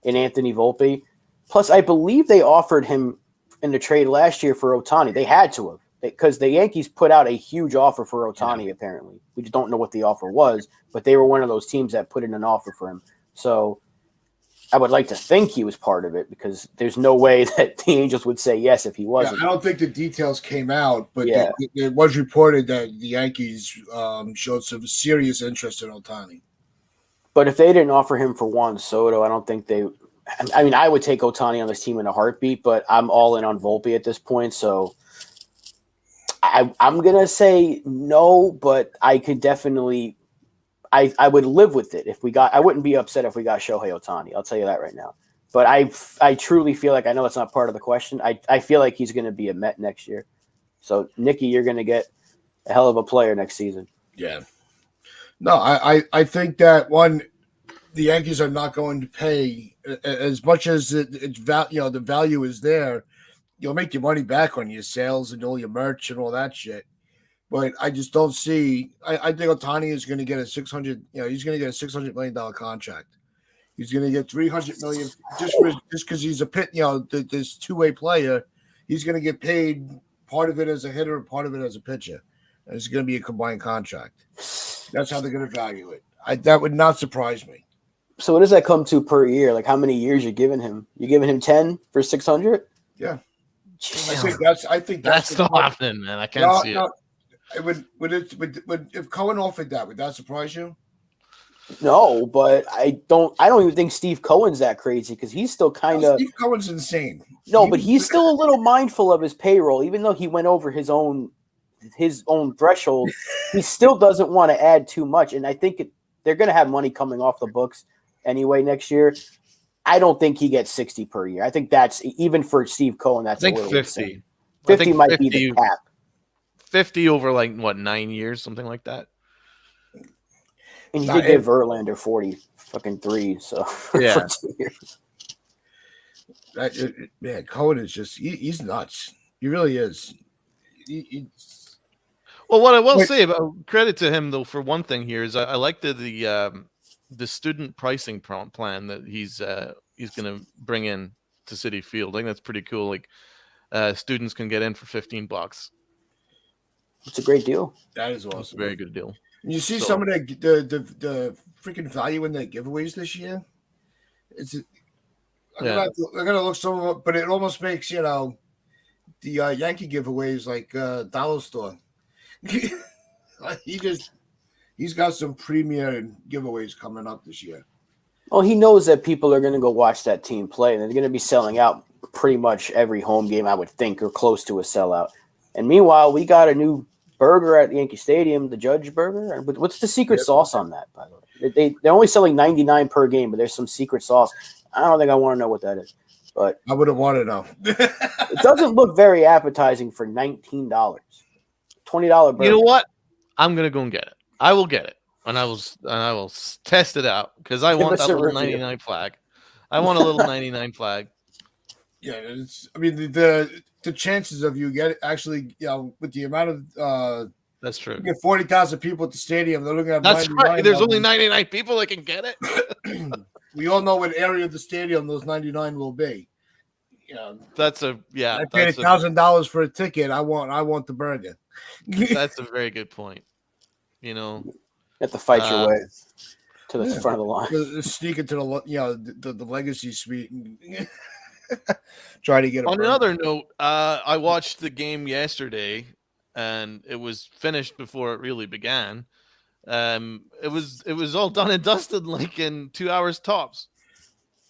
in Anthony Volpe. Plus, I believe they offered him in the trade last year for Ohtani. They had to have, because the Yankees put out a huge offer for Ohtani, apparently. We just don't know what the offer was, but they were one of those teams that put in an offer for him. So I would like to think he was part of it, because there's no way that the Angels would say yes if he wasn't. Yeah, I don't think the details came out, but it was reported that the Yankees showed some serious interest in Ohtani. But if they didn't offer him for Juan Soto, I don't think they – I mean, I would take Ohtani on this team in a heartbeat, but I'm all in on Volpe at this point. So I'm going to say no, but I could definitely I would live with it if we got. I wouldn't be upset if we got Shohei Ohtani. I'll tell you that right now. But I truly feel like I know it's not part of the question. I feel like he's going to be a Met next year. So Nicky, you're going to get a hell of a player next season. Yeah. No, I think that the Yankees are not going to pay as much as the value is there. You'll make your money back on your sales and all your merch and all that shit. But I just don't see. I think Ohtani is going to get a he's going to get a $600 million contract. He's going to get $300 million just because he's a this two-way player. He's going to get paid part of it as a hitter and part of it as a pitcher, and it's going to be a combined contract. That's how they're going to value it. That would not surprise me. So what does that come to per year? Like how many years you're giving him? You're giving him 10 for 600? Yeah. Damn. I think that's not happening, man. I can't see it. If Cohen offered that, would that surprise you? No, but I don't even think Steve Cohen's that crazy because he's still kind of. Steve Cohen's insane. No, but he's still a little mindful of his payroll, even though he went over his own threshold. He still doesn't want to add too much, and I think they're going to have money coming off the books anyway next year. I don't think he gets 60 per year. I think that's even for Steve Cohen. That's I think a little 50. insane. 50 might be the cap. 50 over 9 years, something like that. And you did give Verlander 43, so yeah. for 2 years. Cohen is he's nuts. He really is. Well, what I will say about credit to him though, for one thing here is I like the student pricing plan that he's going to bring in to Citi Field. I think that's pretty cool. Like students can get in for $15. It's a great deal. That is awesome. It's a very good deal. And you see some of the freaking value in their giveaways this year. I'm gonna look some of it, but it almost makes the Yankee giveaways like Dollar Store. He's got some premier giveaways coming up this year. Well, he knows that people are going to go watch that team play, and they're going to be selling out pretty much every home game, I would think, or close to a sellout. And meanwhile, we got a new burger at Yankee Stadium, the Judge Burger. What's the secret sauce on that, by the way? They're only selling 99 per game, but there's some secret sauce. I don't think I want to know what that is. But I wouldn't want to know. It doesn't look very appetizing for $19. $20 burger. You know what? I'm gonna go and get it. I will get it, and I will test it out because I want that little 99 flag. I want a little 99 flag. Yeah, the chances of you get actually, with the amount of that's true. You get 40,000 people at the stadium. They're looking at that's right. There's only 99 people that can get it. We all know what area of the stadium those 99 will be. That's I paid $1,000 for a ticket. I want the burger. That's a very good point. You have to fight your way to the front of the line. Sneak into the legacy suite and try to get. On another note, I watched the game yesterday, and it was finished before it really began. It was all done and dusted like in 2 hours tops.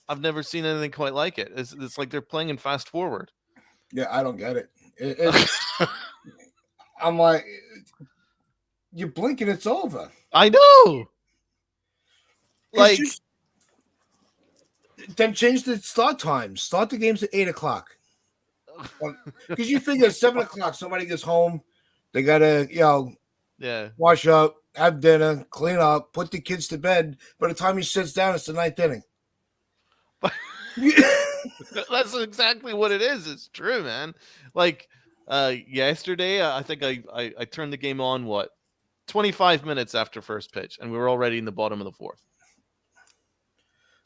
I've never seen anything quite like it. It's like they're playing in fast forward. Yeah, I don't get it. I'm like, you blink and it's over. I know. Then change the start times. Start the games at 8:00. Because you figure at 7:00 somebody gets home, they gotta wash up, have dinner, clean up, put the kids to bed. By the time he sits down, it's the ninth inning. That's exactly what it is. It's true, man. Like yesterday, I think I turned the game on 25 minutes after first pitch, and we were already in the bottom of the fourth.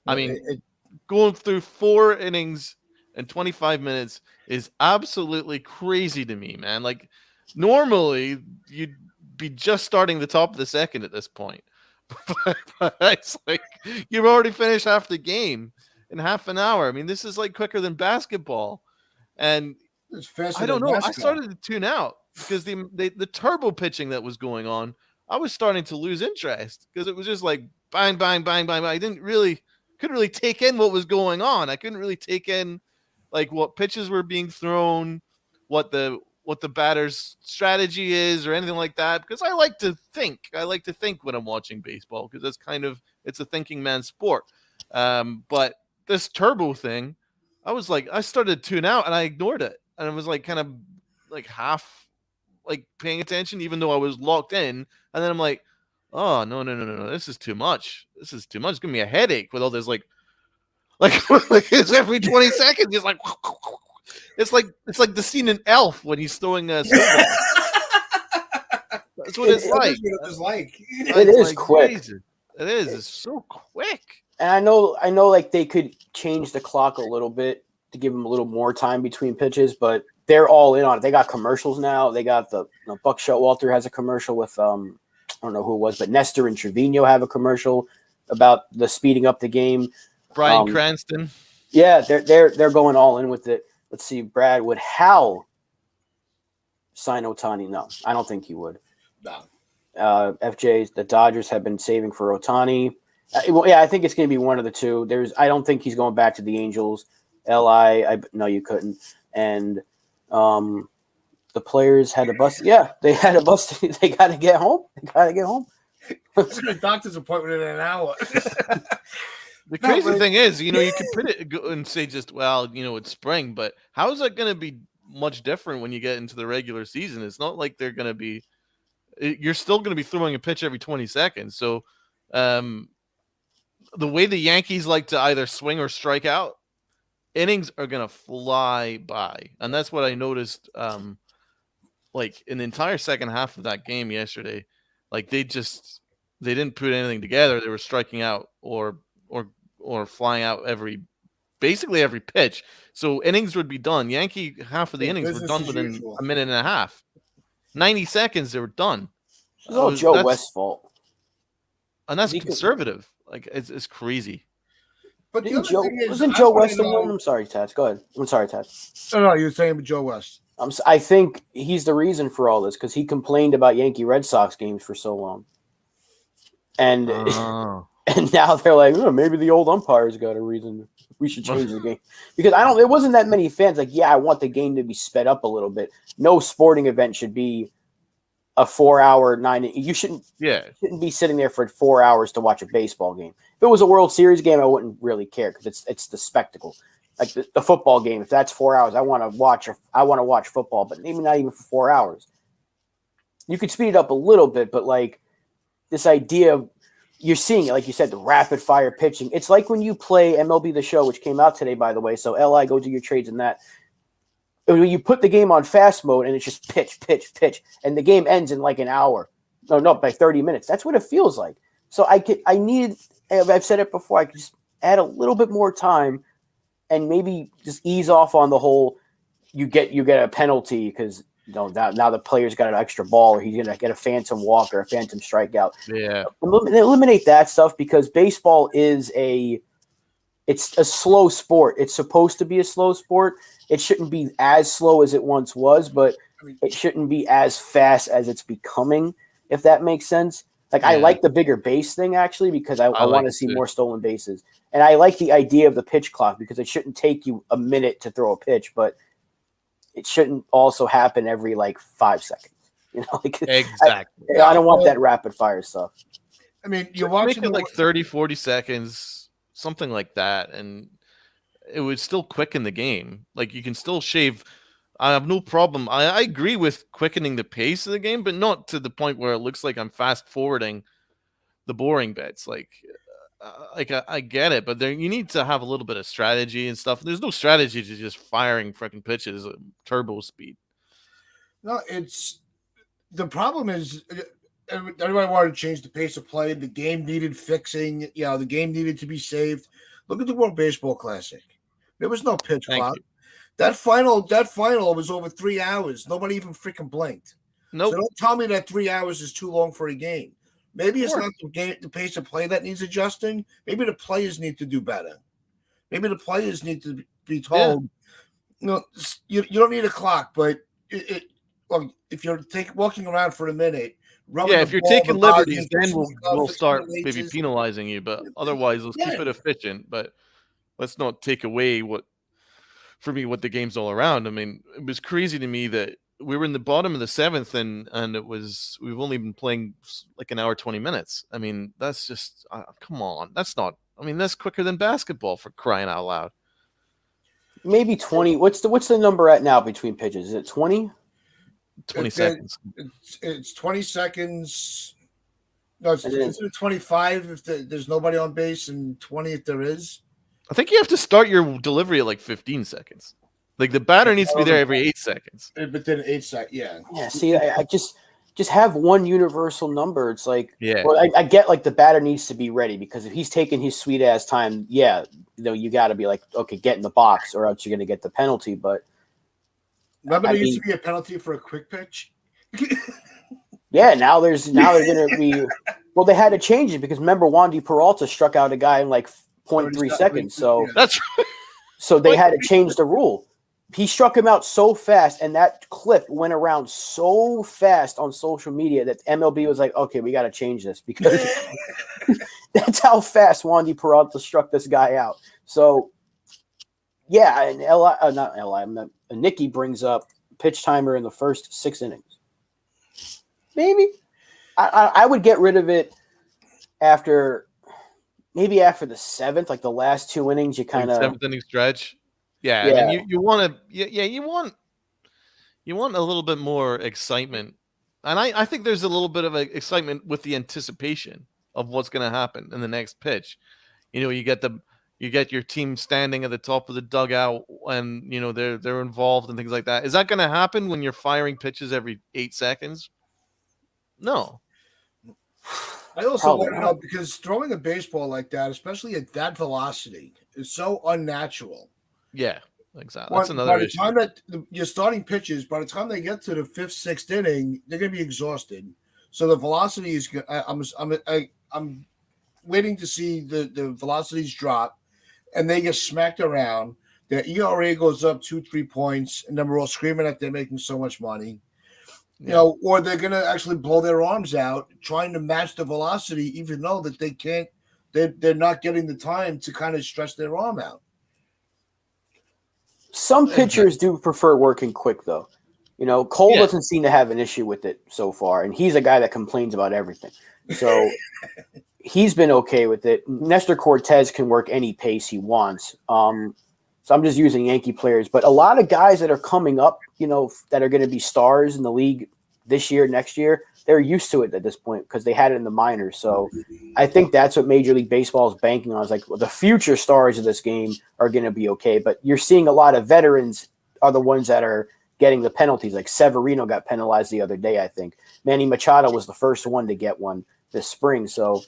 I mean, going through 4 innings in 25 minutes is absolutely crazy to me, man. Like normally you'd be just starting the top of the second at this point, but it's like you've already finished half the game in half an hour. I mean, this is like quicker than basketball, and I don't know. I started to tune out because the turbo pitching that was going on, I was starting to lose interest because it was just like bang, bang, bang, bang, bang. I couldn't really take in what was going on. I couldn't really take in like what pitches were being thrown, what the what the batter's strategy is or anything like that, because I like to think. I like to think when I'm watching baseball, because it's a thinking man's sport. But this turbo thing, I started to tune out and I ignored it, and I was like kind of like half like paying attention, even though I was locked in. And then I'm like, oh no, this is too much. This is too much. It's giving me a headache with all this like it's every 20 seconds. It's like it's like the scene in Elf when he's throwing a snowball. That's what it's like. What it was like. It is like, quick. Jesus. It is. It's so quick. And I know, like they could change the clock a little bit to give them a little more time between pitches, but they're all in on it. They got commercials now. They got Buck Showalter has a commercial with I don't know who it was, but Nestor and Trevino have a commercial about the speeding up the game. Bryan Cranston. Yeah, they're going all in with it. Let's see, Brad, would Hal sign Ohtani? No, I don't think he would. No. FJ, the Dodgers have been saving for Ohtani. Well, yeah, I think it's going to be one of the two. I don't think he's going back to the Angels. No, you couldn't. And the players had a bust. Yeah, they had a bust. They got to get home. It's a doctor's appointment in an hour. The crazy thing is, you could put it and say just, well, it's spring, but how is that going to be much different when you get into the regular season? It's not like they're going to be. You're still going to be throwing a pitch every 20 seconds. So, the way the Yankees like to either swing or strike out, innings are going to fly by. And that's what I noticed, like in the entire second half of that game yesterday. Like they didn't put anything together. They were striking out or flying out basically every pitch. So innings would be done. Yankee half of the innings were done within a minute and a half. 90 seconds, they were done. It's all Joe West's fault. And that's conservative. Like it's crazy. But wasn't Joe West the one? I'm sorry, Tats. Go ahead. I'm sorry, Tats. No, you're saying Joe West. I think he's the reason for all this because he complained about Yankee Red Sox games for so long. And and now they're like, oh, maybe the old umpires got a reason we should change the game. Because there wasn't that many fans like, yeah, I want the game to be sped up a little bit. No sporting event should be a 4-hour, 9. You shouldn't be sitting there for 4 hours to watch a baseball game. If it was a World Series game, I wouldn't really care because it's the spectacle. Like the football game, if that's 4 hours, I want to watch football, but maybe not even for 4 hours. You could speed it up a little bit, but like this idea of you're seeing it, like you said, the rapid fire pitching. It's like when you play MLB The Show, which came out today, by the way. So LI, go do your trades in that. When you put the game on fast mode and it's just pitch, and the game ends in like an hour. No, by 30 minutes. That's what it feels like. So I've said it before, I could just add a little bit more time and maybe just ease off on the whole you get a penalty because now the player's got an extra ball or he's going to get a phantom walk or a phantom strikeout. Yeah. Eliminate that stuff because baseball it's a slow sport. It's supposed to be a slow sport. It shouldn't be as slow as it once was, but it shouldn't be as fast as it's becoming, if that makes sense. Like, I like the bigger base thing, actually, because I want to see more stolen bases. And I like the idea of the pitch clock because it shouldn't take you a minute to throw a pitch, but it shouldn't also happen every, 5 seconds. Exactly. I don't want that rapid fire stuff. I mean, you're watching it 30, 40 seconds, something like that, and it would still quicken the game. Like, you can still shave. I have no problem. I agree with quickening the pace of the game, but not to the point where it looks like I'm fast forwarding the boring bits. I get it, but you need to have a little bit of strategy and stuff. There's no strategy to just firing freaking pitches at turbo speed. No, the problem is everybody wanted to change the pace of play. The game needed fixing. The game needed to be saved. Look at the World Baseball Classic. There was no pitch clock. That final was over 3 hours. Nobody even freaking blinked. Nope. So don't tell me that 3 hours is too long for a game. Maybe it's not the pace of play that needs adjusting. Maybe the players need to do better. Maybe the players need to be told, you don't need a clock, but if you're walking around for a minute, if you're taking liberties, then we'll start maybe penalizing you. But otherwise, let's keep it efficient. But let's not take away what the game's all around. I mean, it was crazy to me that we were in the bottom of the 7th, and we've only been playing like an hour 20 minutes. I mean, that's just come on. That's not. I mean, that's quicker than basketball, for crying out loud. Maybe 20. What's the number at now between pitches? Is it 20? 20 seconds. It's 20 seconds. No, it's 25 if there's nobody on base, and 20 if there is. I think you have to start your delivery at like 15 seconds. Like the batter needs to be there every 8 seconds. But then 8 seconds, yeah. Yeah, see, I just have one universal number. It's like, yeah. Well, I get like the batter needs to be ready, because if he's taking his sweet ass time, yeah, you got to be like, okay, get in the box, or else you're going to get the penalty. But remember, there used to be a penalty for a quick pitch. Yeah, now they're going to be. Well, they had to change it because remember, Wandy Peralta struck out a guy in like 0.3 seconds. So that's so they had to change the rule. He struck him out so fast, and that clip went around so fast on social media that MLB was like, "Okay, we got to change this," because that's how fast Wandy Peralta struck this guy out. So, yeah, and Nicky brings up pitch timer in the first 6 innings. Maybe I would get rid of it after the 7th, like the last 2 innings. You kind of 7th inning stretch. Yeah, I mean, you want to, you want a little bit more excitement, and I think there's a little bit of excitement with the anticipation of what's going to happen in the next pitch. You get your team standing at the top of the dugout, and they're involved and things like that. Is that going to happen when you're firing pitches every 8 seconds? No. I also want to know, because throwing a baseball like that, especially at that velocity, is so unnatural. Yeah, exactly. That's another issue. By the time that you're starting pitches, by the time they get to the 5th, 6th inning, they're going to be exhausted. So the velocity is. I'm waiting to see the velocities drop, and they get smacked around. Their ERA goes up 2-3 points, and then we're all screaming that they're making so much money. Or they're going to actually blow their arms out trying to match the velocity, even though that they can't. They're not getting the time to kind of stretch their arm out. Some pitchers do prefer working quick, though. Cole doesn't seem to have an issue with it so far, and he's a guy that complains about everything. So he's been okay with it. Nestor Cortez can work any pace he wants. So I'm just using Yankee players. But a lot of guys that are coming up, that are going to be stars in the league this year, next year, they're used to it at this point because they had it in the minors. So I think that's what Major League Baseball is banking on. Is like, well, the future stars of this game are going to be okay. But you're seeing a lot of veterans are the ones that are getting the penalties. Like Severino got penalized the other day, I think. Manny Machado was the first one to get one this spring. So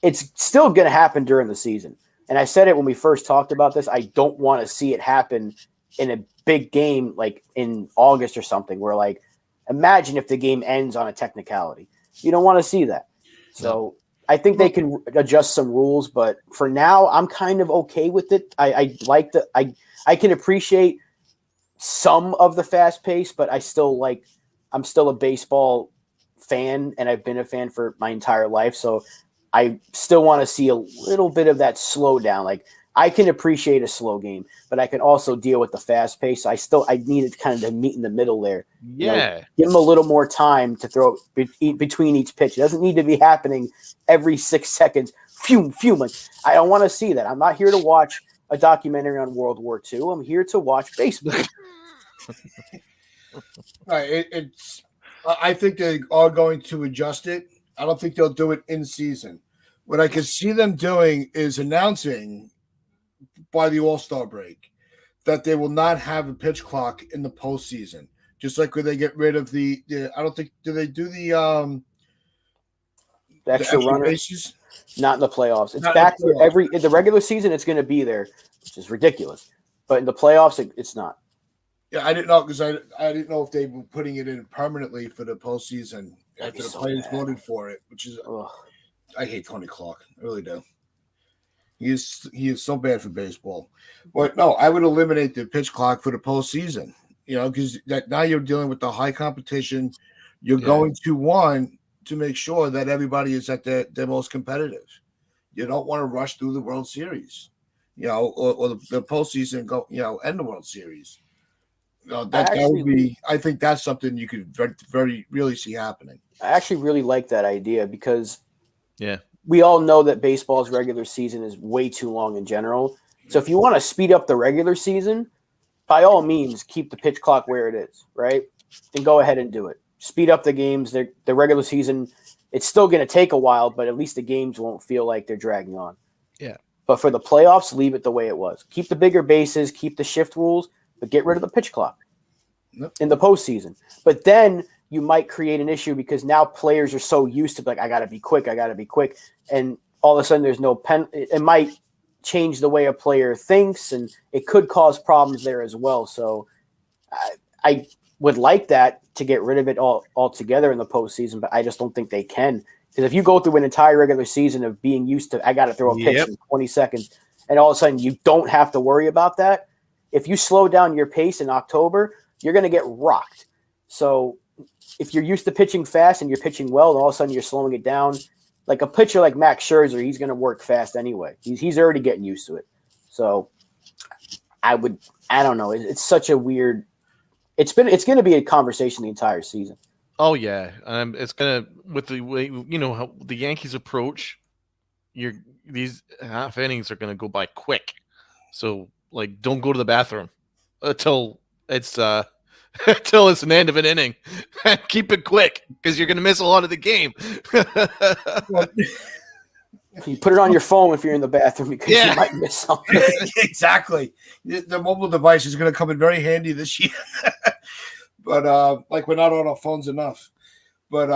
it's still going to happen during the season. And I said it when we first talked about this. I don't want to see it happen in a big game like in August or something where, like, imagine if the game ends on a technicality. You don't want to see that. So I think they can adjust some rules, but for now, I'm kind of okay with it. I can appreciate some of the fast pace, but I'm still a baseball fan, and I've been a fan for my entire life. So I still want to see a little bit of that slowdown. Like, I can appreciate a slow game, but I can also deal with the fast pace. I need it kind of to meet in the middle there. Yeah. Give him a little more time to throw between each pitch. It doesn't need to be happening every 6 seconds. Fume. I don't want to see that. I'm not here to watch a documentary on World War II. I'm here to watch baseball. I think they are going to adjust it. I don't think they'll do it in season. What I can see them doing is announcing by the All-Star break that they will not have a pitch clock in the postseason. Just like when they get rid of the I don't think, do they do the extra runner bases? Not in the playoffs. It's Not back in the to in the regular season. It's going to be there, which is ridiculous. But in the playoffs, it's not. Yeah, I didn't know because I didn't know if they were putting it in permanently for the postseason after the players voted for it, which is I hate Tony Clark. I really do. He is so bad for baseball. But no, I would eliminate the pitch clock for the postseason. Because now you're dealing with the high competition. You're going to want to make sure that everybody is at their most competitive. You don't want to rush through the World Series, or the postseason end the World Series. That would be. I think that's something you could very really see happening. I actually really like that idea because Yeah. we all know that baseball's regular season is way too long in general. So if you want to speed up the regular season, by all means, keep the pitch clock where it is, right? Then go ahead and do it. Speed up the games. The regular season, it's still going to take a while, but at least the games won't feel like they're dragging on. Yeah. But for the playoffs, leave it the way it was. Keep the bigger bases, keep the shift rules, but get rid of the pitch clock in the postseason. But then you might create an issue because now players are so used to like, I got to be quick. And all of a sudden there's no pen. It might change the way a player thinks, and it could cause problems there as well. So I would like that to get rid of it altogether in the postseason, but I just don't think they can. Because if you go through an entire regular season of being used to, I got to throw a pitch in 20 seconds, and all of a sudden you don't have to worry about that. If you slow down your pace in October, you're going to get rocked. So if you're used to pitching fast and you're pitching well, and all of a sudden you're slowing it down, like a pitcher like Max Scherzer, he's going to work fast anyway. He's already getting used to it. So I don't know. It's such a weird. It's going to be a conversation the entire season. Oh yeah, it's gonna with the way how the Yankees approach. These half innings are gonna go by quick, so like don't go to the bathroom until it's until it's an end of an inning. Keep it quick because you're gonna miss a lot of the game. You put it on your phone if you're in the bathroom because you might miss something. Exactly. The mobile device is going to come in very handy this year. But like we're not on our phones enough. But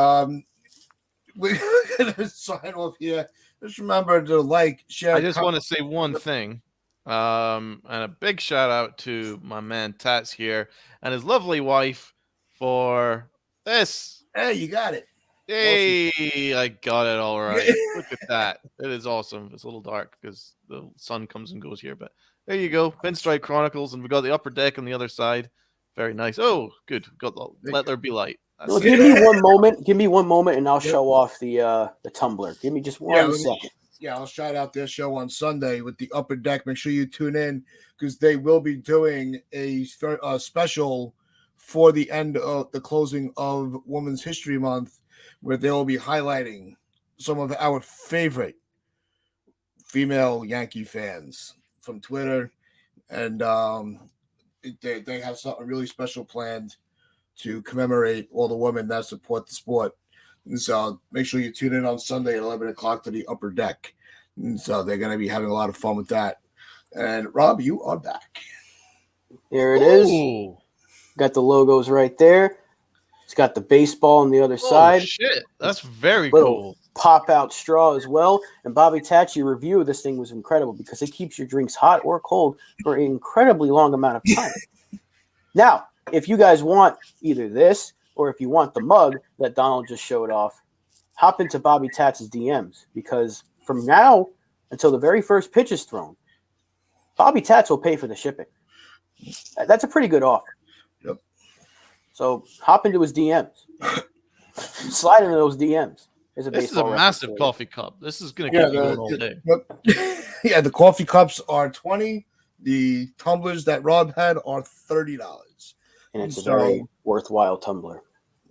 we're going to sign off here. Just remember to share. I just want to say one thing. And a big shout out to my man Tats here and his lovely wife for this. Hey, you got it. Hey, awesome. I got it all right. Look at that. It is awesome. It's a little dark because the sun comes and goes here, but there you go. Pinstripe Chronicles, and we got the upper deck on the other side. Very nice. Oh, good. Got the Let There Be Light. Well, give me one moment. Give me one moment, and I'll show off the tumbler. Give me just one second. Yeah, I'll shout out their show on Sunday with the upper deck. Make sure you tune in because they will be doing a special for the end of the closing of Women's History Month, where they will be highlighting some of our favorite female Yankee fans from Twitter. And they have something really special planned to commemorate all the women that support the sport. And so make sure you tune in on Sunday at 11 o'clock to the upper deck. And so they're going to be having a lot of fun with that. And Rob, you are back. Here it is. Got the logos right there. It's got the baseball on the other side. Shit, that's very Little cool. Pop-out straw as well. And Bobby Tachi review of this thing was incredible because it keeps your drinks hot or cold for an incredibly long amount of time. Now, if you guys want either this or if you want the mug that Donald just showed off, hop into Bobby Tatz's DMs because from now until the very first pitch is thrown, Bobby Tats will pay for the shipping. That's a pretty good offer. Yep. So hop into his DMs. Slide into those DMs. This is a massive coffee cup. This is going to keep you going all day. Yeah, the coffee cups are $20. The tumblers that Rob had are $30. And it's a very worthwhile tumbler.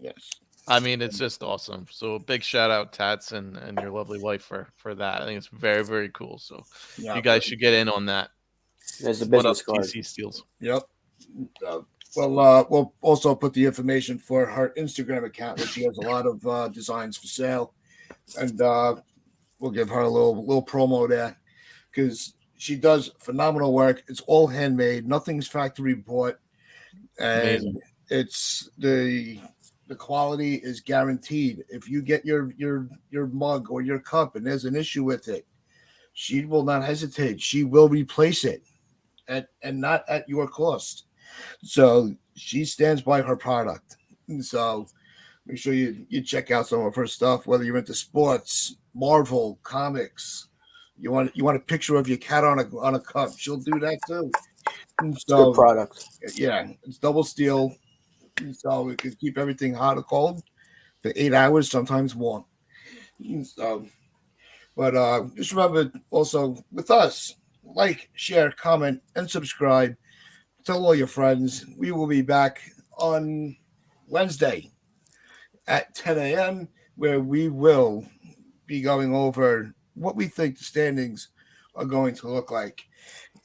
Yes. I mean, it's just awesome. So big shout out, Tats, and your lovely wife for that. I think it's very, very cool. So you guys should get in on that. There's the business card. TC Steels. Yep. We'll also put the information for her Instagram account, where she has a lot of designs for sale, and we'll give her a little promo there because she does phenomenal work. It's all handmade, nothing's factory bought, and amazing. It's the quality is guaranteed. If you get your mug or your cup and there's an issue with it, she will not hesitate. She will replace it and not at your cost. So she stands by her product. And so make sure you check out some of her stuff, whether you're into sports, Marvel, comics. You want a picture of your cat on a cup, she'll do that too. And so, good product. Yeah, it's double steel. And so we can keep everything hot or cold for 8 hours, sometimes more. And so, but just remember also with us, like, share, comment, and subscribe. tell all your friends. We will be back on Wednesday at 10 a.m., where we will be going over what we think the standings are going to look like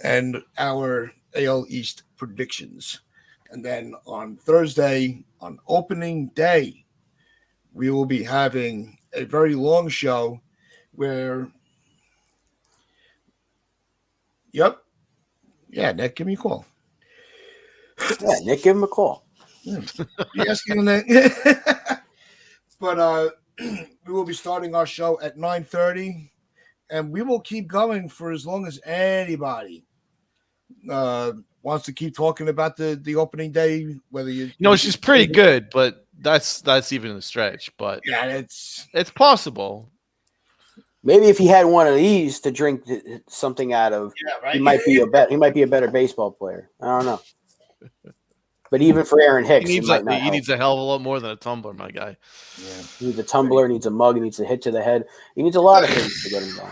and our AL East predictions. And then on Thursday, on opening day, we will be having a very long show where, Nick, give me a call. Yeah, Nick, give him a call. You asking that? But we will be starting our show at 9:30, and we will keep going for as long as anybody wants to keep talking about the opening day. Whether she's pretty good, but that's even a stretch. But yeah, it's possible. Maybe if he had one of these to drink something out of, right. he might be a better baseball player. I don't know. But even for Aaron Hicks, he needs a hell of a lot more than a tumbler, my guy. Yeah, he needs a tumbler, needs a mug, he needs a hit to the head. He needs a lot of things to get him going.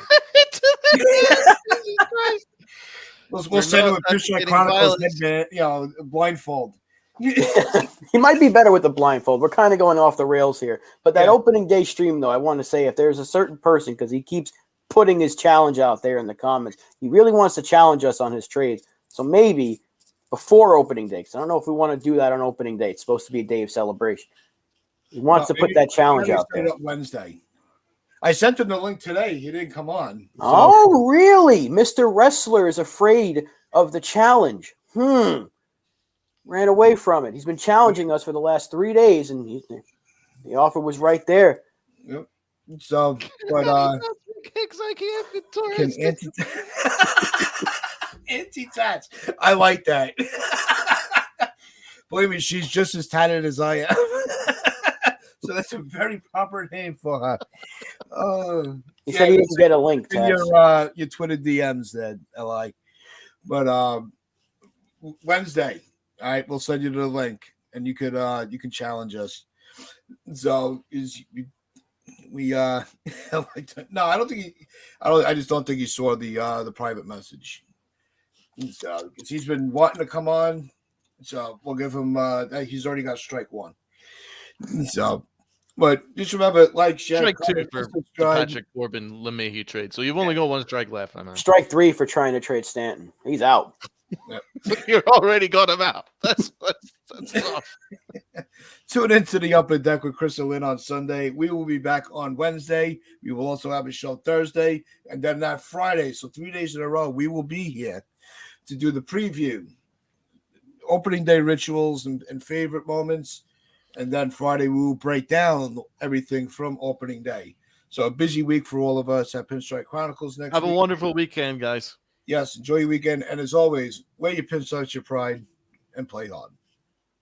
We'll send him a picture of Chronicles headband, blindfold. He might be better with the blindfold. We're kind of going off the rails here. But that opening day stream, though, I want to say if there's a certain person, because he keeps putting his challenge out there in the comments, he really wants to challenge us on his trades. So maybe before opening day, because I don't know if we want to do that on opening day. It's supposed to be a day of celebration. He wants to put that challenge out there. Wednesday. I sent him the link today. He didn't come on. So. Oh, really? Mr. Wrestler is afraid of the challenge. Ran away from it. He's been challenging us for the last 3 days, and the offer was right there. Yep. So, but anti-tats. I like that. Believe me, she's just as tatted as I am. So that's a very proper name for her. He said he didn't get a link. In your Twitter DMs, then Li. But Wednesday, all right, we'll send you the link, and you can challenge us. So no, I don't think I just don't think he saw the private message. So he's been wanting to come on, so we'll give him. He's already got strike one. So, but just remember, share, strike two for Patrick Corbin LeMahieu trade. So you've only got one strike left. I mean. Strike 3 for trying to trade Stanton. He's out. You already got him out. That's tough. Tune into the Upper Deck with Chris and Lynn on Sunday. We will be back on Wednesday. We will also have a show Thursday, and then that Friday. So 3 days in a row, we will be here to do the preview, opening day rituals and favorite moments. And then Friday, we will break down everything from opening day. So a busy week for all of us at Pinstripe Chronicles next week. Have a wonderful weekend, guys. Yes, enjoy your weekend. And as always, wear your pinstripes, your pride, and play hard.